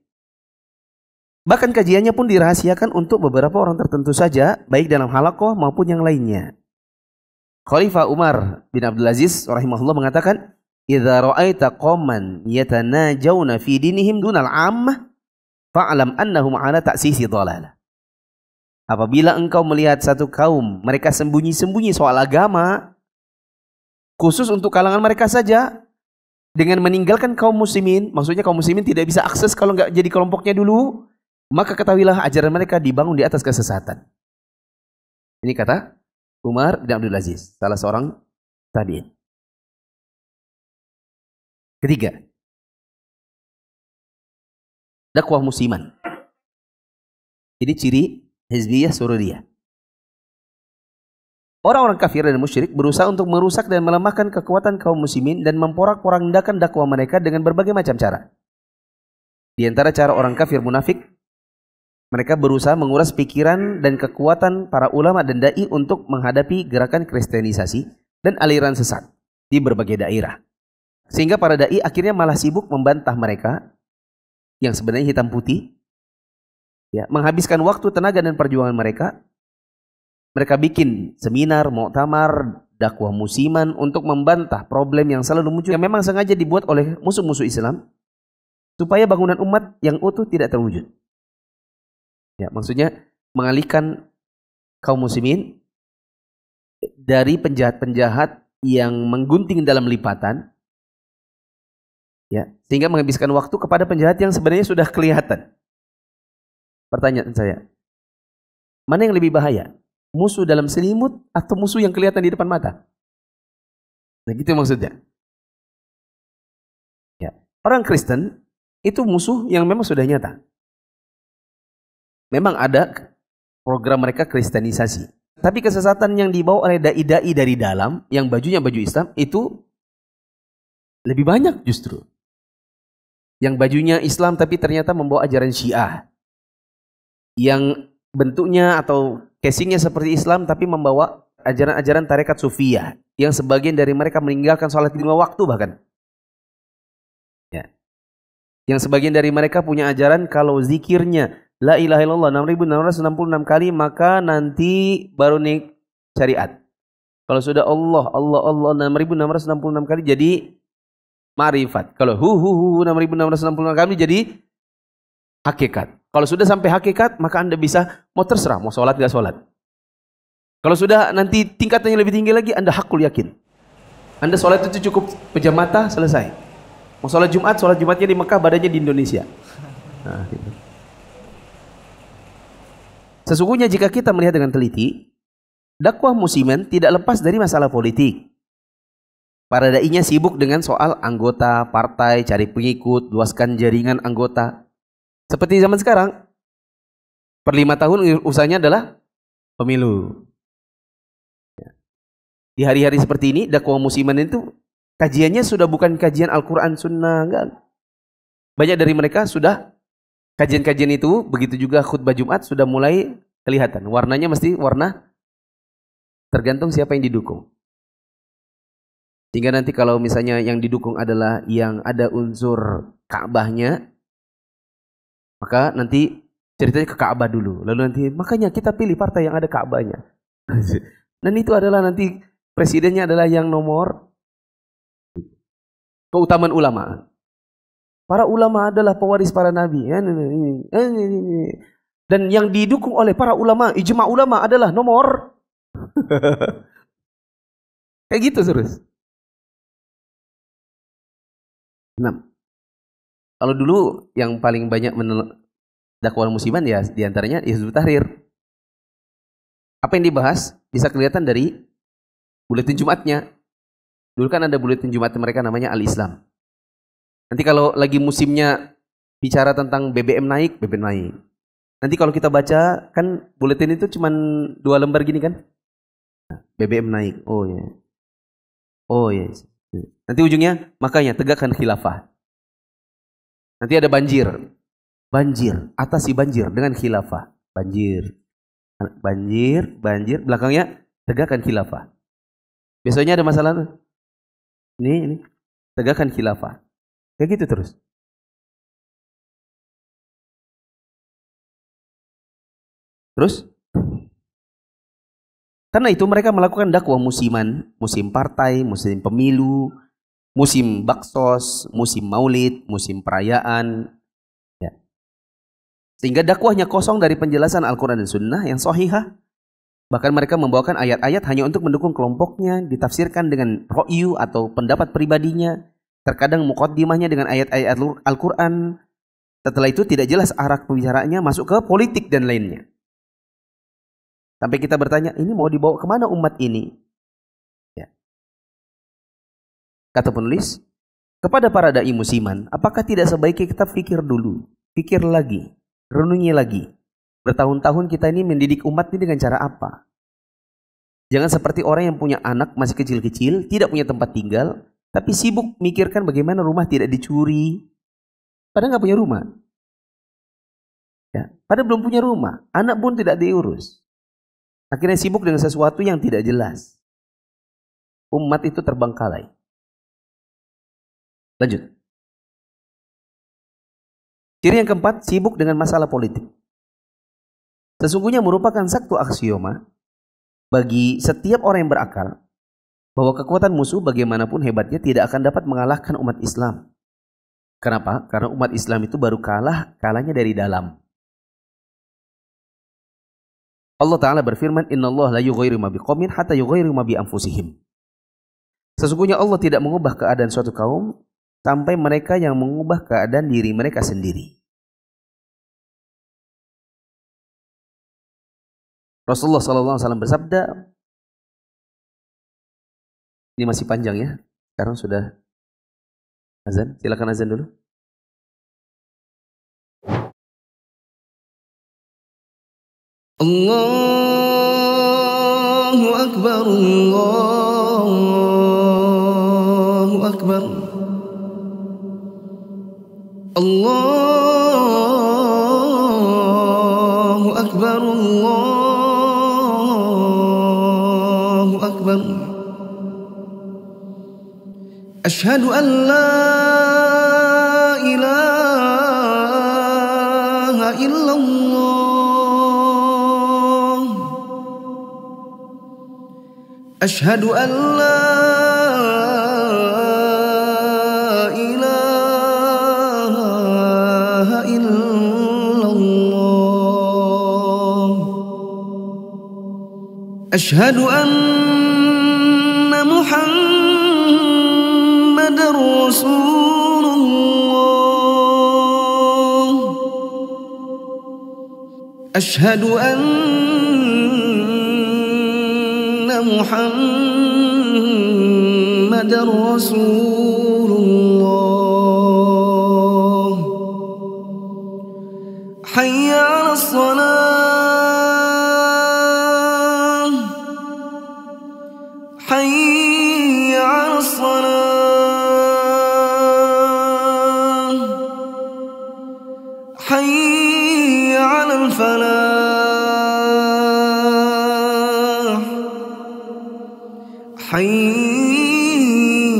Speaker 1: Bahkan kajiannya pun dirahasiakan untuk beberapa orang tertentu saja, baik dalam halakoh maupun yang lainnya. Khalifah Umar bin Abdul Aziz rahimahullah mengatakan, "Idza ra'aita qauman yatanajawna fi dinihim dunal 'ammah, fa'lam annahum 'ala ta'sisi dhalalah." Apabila engkau melihat satu kaum, mereka sembunyi-sembunyi soal agama, khusus untuk kalangan mereka saja, dengan meninggalkan kaum muslimin, maksudnya kaum muslimin tidak bisa akses kalau nggak jadi kelompoknya dulu, maka ketahuilah ajaran mereka dibangun di atas kesesatan. Ini kata Umar bin Abdul Aziz, salah seorang tabi'in. Ketiga, dakwah musiman. Ini ciri Hizbiyah Sururiyah. Orang-orang kafir dan musyrik berusaha untuk merusak dan melemahkan kekuatan kaum muslimin dan memporak-porandakan dakwah mereka dengan berbagai macam cara. Di antara cara orang kafir munafik, mereka berusaha menguras pikiran dan kekuatan para ulama dan dai untuk menghadapi gerakan kristenisasi dan aliran sesat di berbagai daerah. Sehingga para dai akhirnya malah sibuk membantah mereka yang sebenarnya hitam putih, ya, menghabiskan waktu, tenaga, dan perjuangan mereka. Mereka bikin seminar, muktamar, dakwah musiman untuk membantah problem yang selalu muncul, yang memang sengaja dibuat oleh musuh-musuh Islam supaya bangunan umat yang utuh tidak terwujud. Ya, maksudnya mengalihkan kaum muslimin dari penjahat-penjahat yang menggunting dalam lipatan, ya, sehingga menghabiskan waktu kepada penjahat yang sebenarnya sudah kelihatan. Pertanyaan saya, mana yang lebih bahaya? Musuh dalam selimut atau musuh yang kelihatan di depan mata? Nah gitu maksudnya. Ya. Orang Kristen itu musuh yang memang sudah nyata. Memang ada program mereka kristenisasi. Tapi kesesatan yang dibawa oleh dai-dai dari dalam, yang bajunya baju Islam, itu lebih banyak justru. Yang bajunya Islam tapi ternyata membawa ajaran Syiah. Yang bentuknya atau casingnya seperti Islam tapi membawa ajaran-ajaran tarekat Sufiyah, yang sebagian dari mereka meninggalkan sholat 5 waktu bahkan. Ya. Yang sebagian dari mereka punya ajaran kalau zikirnya la ilaha illallah 6666 kali maka nanti baru nih syariat. Kalau sudah Allah 6666 kali jadi ma'rifat. Kalau hu 6666 kali jadi hakikat. Kalau sudah sampai hakikat, maka Anda bisa mau terserah, mau sholat gak sholat. Kalau sudah nanti tingkatannya lebih tinggi lagi, Anda hakul yakin. Anda sholat itu cukup pejam mata, selesai. Mau sholat Jumatnya di Mekah, badannya di Indonesia. Nah, gitu. Sesungguhnya jika kita melihat dengan teliti, dakwah musiman tidak lepas dari masalah politik. Para dai-nya sibuk dengan soal anggota, partai, cari pengikut, luaskan jaringan anggota. Seperti zaman sekarang, per 5 tahun usahanya adalah pemilu. Di hari-hari seperti ini, dakwah musiman itu kajiannya sudah bukan kajian Al-Quran Sunnah. Enggak. Banyak dari mereka sudah kajian-kajian itu, begitu juga khutbah Jumat sudah mulai kelihatan. Warnanya mesti warna tergantung siapa yang didukung. Sehingga nanti kalau misalnya yang didukung adalah yang ada unsur Ka'bahnya, maka nanti ceritanya ke Ka'bah dulu. Lalu nanti makanya kita pilih partai yang ada Ka'bahnya. Dan itu adalah nanti presidennya adalah yang nomor keutamaan ulama. Para ulama adalah pewaris para nabi. Dan yang didukung oleh para ulama, ijma ulama adalah nomor. Kayak gitu terus. Nah, kalau dulu yang paling banyak dakwah musiman ya diantaranya Hizbut Tahrir. Apa yang dibahas bisa kelihatan dari buletin Jumatnya. Dulu kan ada buletin Jumat mereka namanya Al-Islam. Nanti kalau lagi musimnya bicara tentang BBM naik, BBM naik. Nanti kalau kita baca kan buletin itu cuma 2 lembar gini kan. BBM naik. Oh ya. Oh ya. Nanti ujungnya makanya tegakkan khilafah. Nanti ada banjir. Banjir, atasi banjir dengan khilafah. Banjir. Banjir, belakangnya tegakkan khilafah. Besoknya ada masalah tuh. Ini tegakkan khilafah. Kayak gitu terus. Terus karena itu mereka melakukan dakwah musiman, musim partai, musim pemilu, musim baksos, musim maulid, musim perayaan. Ya. Sehingga dakwahnya kosong dari penjelasan Al-Quran dan Sunnah yang sahihah. Bahkan mereka membawakan ayat-ayat hanya untuk mendukung kelompoknya, ditafsirkan dengan ro'yu atau pendapat pribadinya, terkadang muqaddimahnya dengan ayat-ayat Al-Quran. Setelah itu tidak jelas arah pembicaraannya masuk ke politik dan lainnya. Sampai kita bertanya, ini mau dibawa kemana umat ini? Ya. Kata penulis, kepada para da'i musiman, apakah tidak sebaiknya kita pikir dulu, pikir lagi, renungi lagi. Bertahun-tahun kita ini mendidik umat ini dengan cara apa? Jangan seperti orang yang punya anak masih kecil-kecil, tidak punya tempat tinggal, tapi sibuk mikirkan bagaimana rumah tidak dicuri. Padahal nggak punya rumah. Ya, padahal belum punya rumah, anak pun tidak diurus. Akhirnya sibuk dengan sesuatu yang tidak jelas. Umat itu terbengkalai. Lanjut. Ciri yang keempat, sibuk dengan masalah politik. Sesungguhnya merupakan satu aksioma bagi setiap orang yang berakal bahwa kekuatan musuh bagaimanapun hebatnya tidak akan dapat mengalahkan umat Islam. Kenapa? Karena umat Islam itu baru kalahnya dari dalam. Allah Ta'ala berfirman, Innallaha la yughayyiru ma biqaumin hatta yughayyiru ma bi anfusihim. Sesungguhnya Allah tidak mengubah keadaan suatu kaum sampai mereka yang mengubah keadaan diri mereka sendiri. Rasulullah SAW bersabda, ini masih panjang ya, sekarang sudah azan, silakan azan dulu. Allahu Akbar, Allahu Akbar, Allahu Akbar, Allahu Akbar. Asyhadu an la ilaha illallah. Asyhadu an la ilaha illallah. Asyhadu anna Muhammadar Rasulullah. Asyhadu Muhammadar Rasulullah. Hayya 'alas salah, hayya 'alas salah, hayya 'alal falah. حي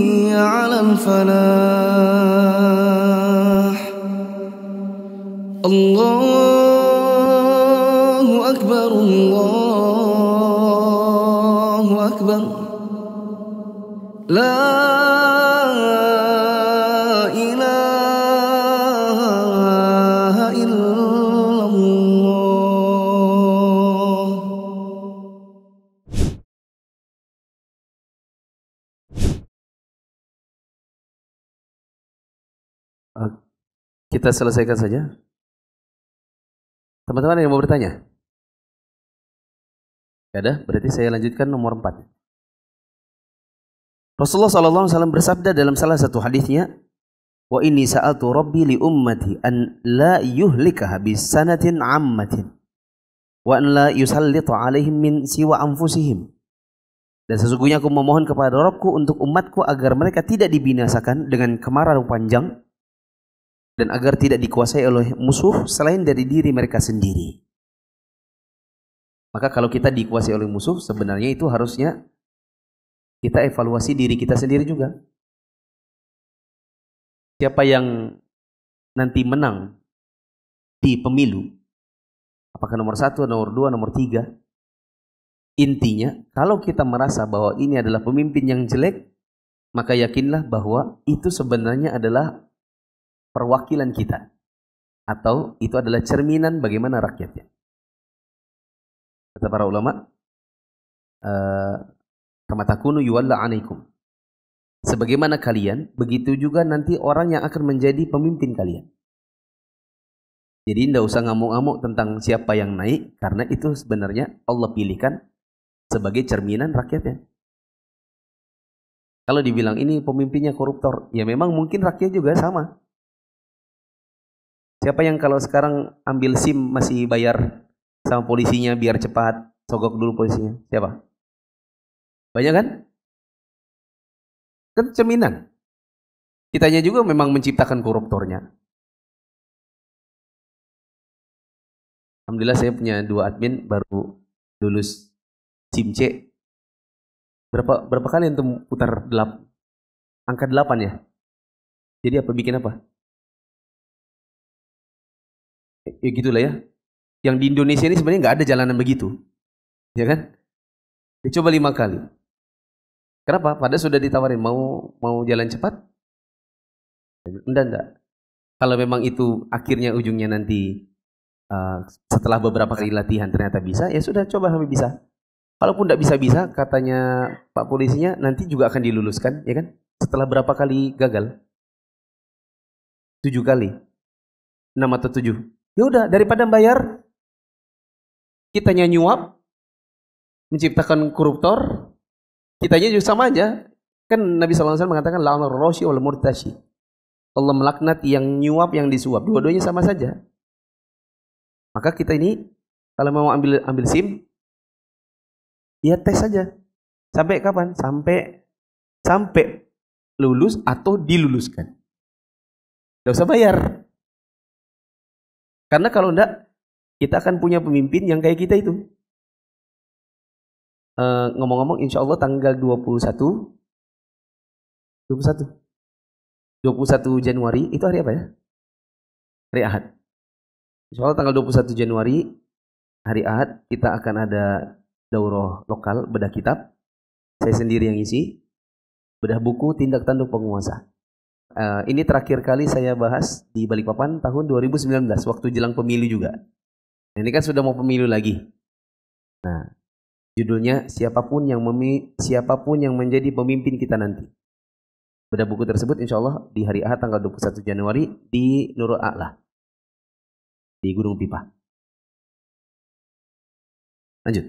Speaker 3: الفلاح الله أكبر الله أكبر لا إله إلا الله.
Speaker 1: Kita selesaikan saja. Teman-teman yang mau bertanya? Tidak ada? Berarti saya lanjutkan nomor 4. Rasulullah SAW bersabda dalam salah satu hadisnya, wa inni sa'altu rabbi li ummati an la yuhlikaha bisanatin ammatin wa an la yusallita alaihim min siwa anfusihim. Dan sesungguhnya aku memohon kepada Rabbku untuk umatku agar mereka tidak dibinasakan dengan kemarau panjang dan agar tidak dikuasai oleh musuh selain dari diri mereka sendiri. Maka kalau kita dikuasai oleh musuh, sebenarnya itu harusnya kita evaluasi diri kita sendiri juga. Siapa yang nanti menang di pemilu, apakah nomor 1, nomor 2, nomor 3? Intinya, kalau kita merasa bahwa ini adalah pemimpin yang jelek, maka yakinlah bahwa itu sebenarnya adalah perwakilan kita, atau itu adalah cerminan bagaimana rakyatnya. Kata para ulama, kama takunu yuwalla alaikum. Sebagaimana kalian, begitu juga nanti orang yang akan menjadi pemimpin kalian. Jadi tidak usah ngamuk-ngamuk tentang siapa yang naik, karena itu sebenarnya Allah pilihkan sebagai cerminan rakyatnya. Kalau dibilang ini pemimpinnya koruptor, ya memang mungkin rakyat juga sama. Siapa yang kalau sekarang ambil SIM masih bayar sama polisinya biar cepat, sogok dulu polisinya? Siapa? Banyak kan? Kan cerminan. Kitanya juga memang menciptakan koruptornya. Alhamdulillah saya punya 2 admin baru lulus SIM C. Berapa kali untuk putar angka 8 ya? Jadi apa bikin apa? Ya gitulah ya. Yang di Indonesia ini sebenarnya nggak ada jalanan begitu, ya kan? Dicoba 5 kali. Kenapa? Padahal sudah ditawarin mau jalan cepat. Enggak. Kalau memang itu akhirnya ujungnya nanti setelah beberapa kali latihan ternyata bisa, ya sudah coba sampai bisa. Kalaupun tidak bisa, katanya Pak polisinya nanti juga akan diluluskan, ya kan? Setelah berapa kali gagal? 7 kali, 6 atau 7. Ya udah, daripada bayar, kitanya nyuap, menciptakan koruptor, kitanya juga sama aja. Kan Nabi SAW mengatakan la'anur rashi wal murtashi. Allah melaknat yang nyuap, yang disuap. Dua-duanya sama saja. Maka kita ini kalau mau ambil SIM, ya tes saja. Sampai kapan? Sampai lulus atau diluluskan. Tidak usah bayar. Karena kalau enggak, kita akan punya pemimpin yang kayak kita itu. Ngomong-ngomong, insya Allah tanggal 21 Januari, itu hari apa ya? Hari Ahad. Insya Allah tanggal 21 Januari, hari Ahad, kita akan ada daurah lokal, bedah kitab. Saya sendiri yang isi. Bedah buku, tindak tanduk penguasa. Ini terakhir kali saya bahas di Balikpapan tahun 2019, waktu jelang pemilu juga. Ini kan sudah mau pemilu lagi. Nah, judulnya siapapun yang menjadi pemimpin kita nanti. Bedah buku tersebut insya Allah di hari Ahad tanggal 21 Januari di Nurul A'la, di Gunung Pipa. Lanjut.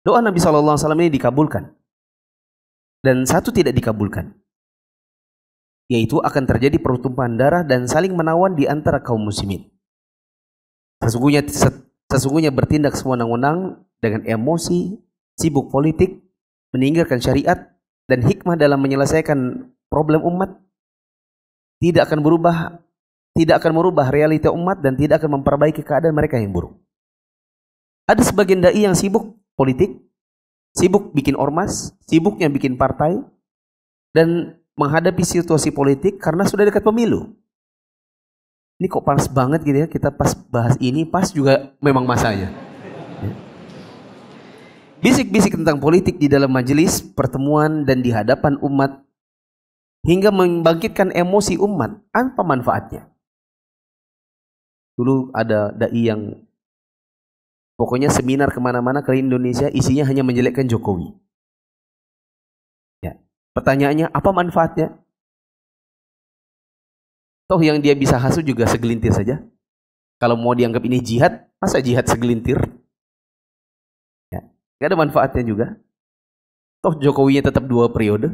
Speaker 1: Doa Nabi SAW ini dikabulkan. Dan satu tidak dikabulkan, yaitu akan terjadi pertumpahan darah dan saling menawan di antara kaum muslimin. Sesungguhnya bertindak sewenang-wenang dengan emosi, sibuk politik, meninggalkan syariat dan hikmah dalam menyelesaikan problem umat tidak akan merubah realita umat dan tidak akan memperbaiki keadaan mereka yang buruk. Ada sebagian dai yang sibuk politik, sibuk bikin ormas, sibuknya bikin partai, dan menghadapi situasi politik karena sudah dekat pemilu. Ini kok panas banget gitu ya, kita pas bahas ini, pas juga memang masanya. Bisik-bisik tentang politik di dalam majelis, pertemuan, dan di hadapan umat, hingga membangkitkan emosi umat. Apa manfaatnya? Dulu ada dai yang pokoknya seminar kemana-mana ke Indonesia isinya hanya menjelekkan Jokowi. Ya. Pertanyaannya, apa manfaatnya? Toh yang dia bisa hasut juga segelintir saja. Kalau mau dianggap ini jihad, masa jihad segelintir? Ya. Gak ada manfaatnya juga. Toh Jokowinya tetap 2 periode.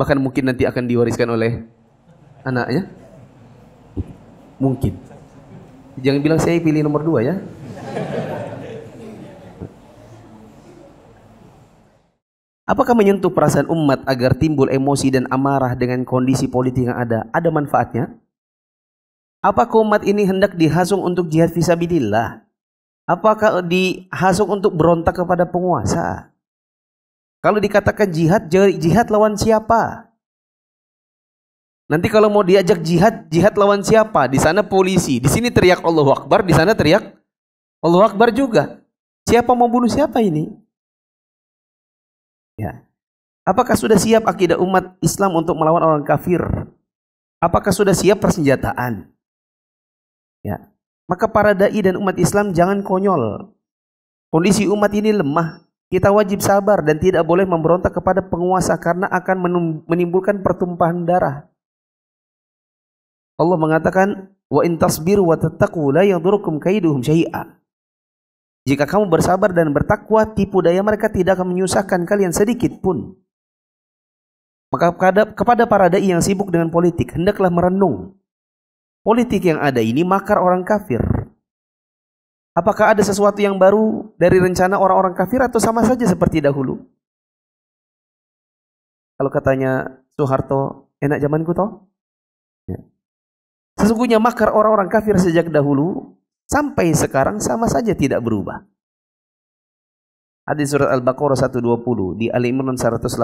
Speaker 1: Bahkan mungkin nanti akan diwariskan oleh anaknya. Mungkin. Jangan bilang saya pilih nomor 2 ya. Apakah menyentuh perasaan umat agar timbul emosi dan amarah dengan kondisi politik yang ada? Ada manfaatnya? Apakah umat ini hendak dihasung untuk jihad fisabilillah? Apakah dihasung untuk berontak kepada penguasa? Kalau dikatakan jihad, jihad lawan siapa? Nanti kalau mau diajak jihad, jihad lawan siapa? Di sana polisi, di sini teriak Allahu Akbar, di sana teriak Allahu Akbar juga. Siapa mau bunuh siapa ini? Ya. Apakah sudah siap akidah umat Islam untuk melawan orang kafir? Apakah sudah siap persenjataan? Ya. Maka para dai dan umat Islam jangan konyol. Kondisi umat ini lemah. Kita wajib sabar dan tidak boleh memberontak kepada penguasa karena akan menimbulkan pertumpahan darah. Allah mengatakan, wa in tasbiru wa tattaqu la yadurrukum kaiduhum syai'a. Jika kamu bersabar dan bertakwa, tipu daya mereka tidak akan menyusahkan kalian sedikit pun. Maka kepada para dai yang sibuk dengan politik, hendaklah merenung. Politik yang ada ini makar orang kafir. Apakah ada sesuatu yang baru dari rencana orang-orang kafir atau sama saja seperti dahulu? Kalau katanya Soeharto, enak zamanku toh? Ya. Sesungguhnya makar orang-orang kafir sejak dahulu sampai sekarang sama saja tidak berubah. Ada di surat Al-Baqarah 120, di Al-Imran 118,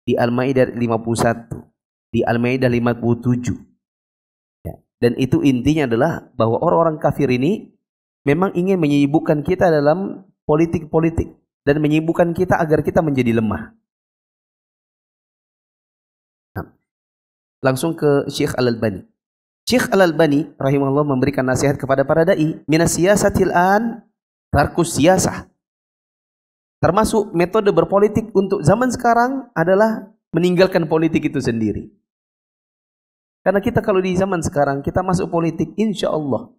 Speaker 1: di Al-Maidah 51, di Al-Maidah 57. Ya. Dan itu intinya adalah bahwa orang-orang kafir ini memang ingin menyibukkan kita dalam politik-politik dan menyibukkan kita agar kita menjadi lemah. Nah, langsung ke Syekh Al-Albani. Syekh Al-Albani rahimahullah memberikan nasihat kepada para dai, minas siyasatil an tarkus siyasah. Termasuk metode berpolitik untuk zaman sekarang adalah meninggalkan politik itu sendiri. Karena kita kalau di zaman sekarang kita masuk politik, insya Allah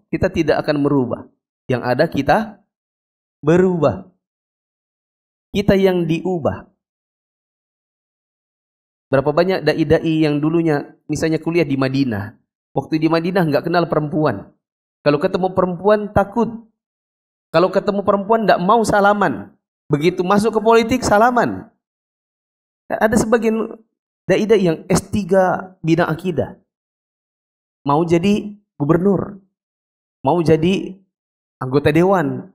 Speaker 1: kita tidak akan merubah. Yang ada kita berubah. Kita yang diubah. Berapa banyak dai-dai yang dulunya misalnya kuliah di Madinah. Waktu di Madinah nggak kenal perempuan. Kalau ketemu perempuan takut. Kalau ketemu perempuan nggak mau salaman. Begitu masuk ke politik salaman. Ada sebagian dai-dai yang S3 bidang akidah. Mau jadi gubernur. Mau jadi anggota dewan.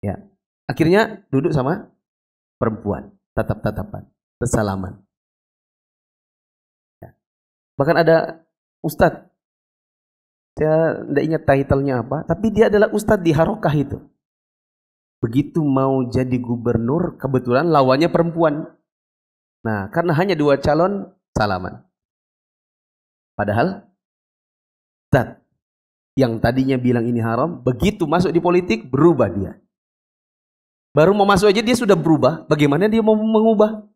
Speaker 1: Ya. Akhirnya duduk sama perempuan. Tatap-tatapan. Bersalaman. Bahkan ada ustadz, saya tidak ingat titlenya apa, tapi dia adalah ustadz di Harokah itu. Begitu mau jadi gubernur, kebetulan lawannya perempuan. Nah, karena hanya 2 calon, salaman. Padahal, ustadz yang tadinya bilang ini haram, begitu masuk di politik, berubah dia. Baru mau masuk aja dia sudah berubah, bagaimana dia mau mengubah?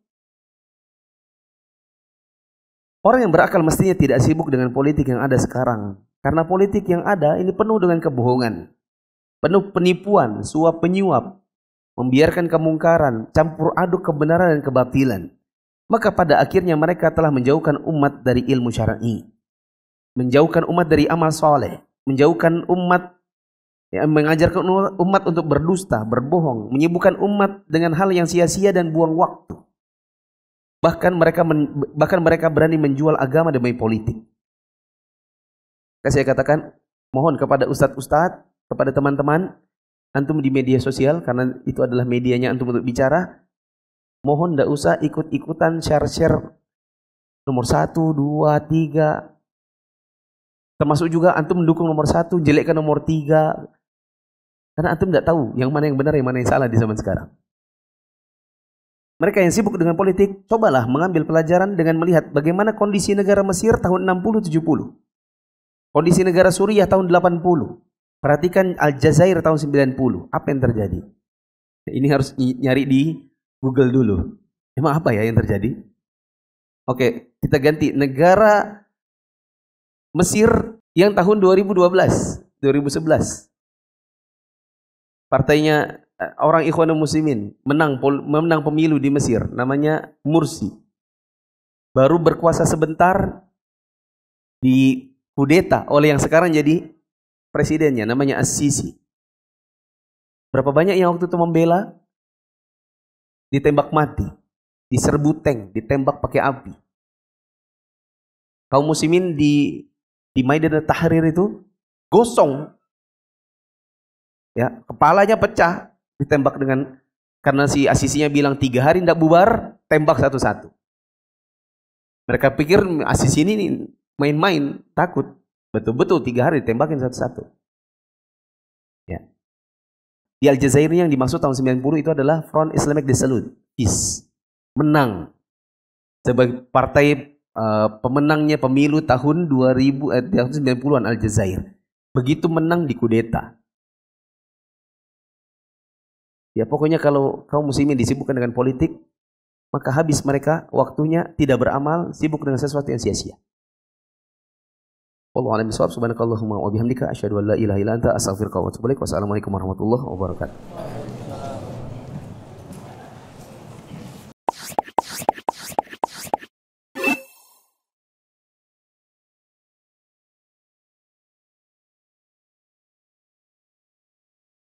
Speaker 1: Orang yang berakal mestinya tidak sibuk dengan politik yang ada sekarang. Karena politik yang ada ini penuh dengan kebohongan. Penuh penipuan, suap penyuap. Membiarkan kemungkaran, campur aduk kebenaran dan kebatilan. Maka pada akhirnya mereka telah menjauhkan umat dari ilmu syar'i. Menjauhkan umat dari amal soleh. Menjauhkan umat, mengajarkan umat untuk berdusta, berbohong. Menyibukkan umat dengan hal yang sia-sia dan buang waktu. Bahkan mereka berani menjual agama demi politik. Saya katakan, mohon kepada ustadz-ustadz, kepada teman-teman, antum di media sosial, karena itu adalah medianya antum untuk bicara, mohon tidak usah ikut-ikutan share-share nomor 1, 2, 3. Termasuk juga antum mendukung nomor 1, jelekkan nomor 3. Karena antum tidak tahu yang mana yang benar, yang mana yang salah di zaman sekarang. Mereka yang sibuk dengan politik, cobalah mengambil pelajaran dengan melihat bagaimana kondisi negara Mesir tahun 60-70. Kondisi negara Suriah tahun 80. Perhatikan Aljazair tahun 90. Apa yang terjadi? Ini harus nyari di Google dulu. Emang apa ya yang terjadi? Oke, kita ganti negara Mesir yang tahun 2012, 2011. Partainya orang Ikhwanul Muslimin menang pemilu di Mesir, namanya Mursi. Baru berkuasa sebentar, di kudeta oleh yang sekarang jadi presidennya, namanya As-Sisi. Berapa banyak yang waktu itu membela? Ditembak mati, diserbu tank, ditembak pakai api. Kaum muslimin di Maidan Tahrir itu gosong. Ya, kepalanya pecah, ditembak dengan, karena si Asisinya bilang 3 hari tidak bubar, tembak satu-satu. Mereka pikir Asisi ini main-main, takut. Betul-betul 3 hari ditembakin satu-satu. Ya. Di Aljazair yang dimaksud tahun 90 itu adalah Front Islamic de Salut, FIS. Menang sebagai partai pemenangnya pemilu tahun 90-an Aljazair. Begitu menang di kudeta. Ya pokoknya kalau kaum muslimin disibukkan dengan politik, maka habis mereka waktunya tidak beramal, sibuk dengan sesuatu yang sia-sia. Wallahu a'lam bishawab. Subhanakallahumma wa bihamdika asyhadu an la ilaha illa anta astaghfiruka wa atubu ilaik. Wassalamualaikum warahmatullahi wabarakatuh.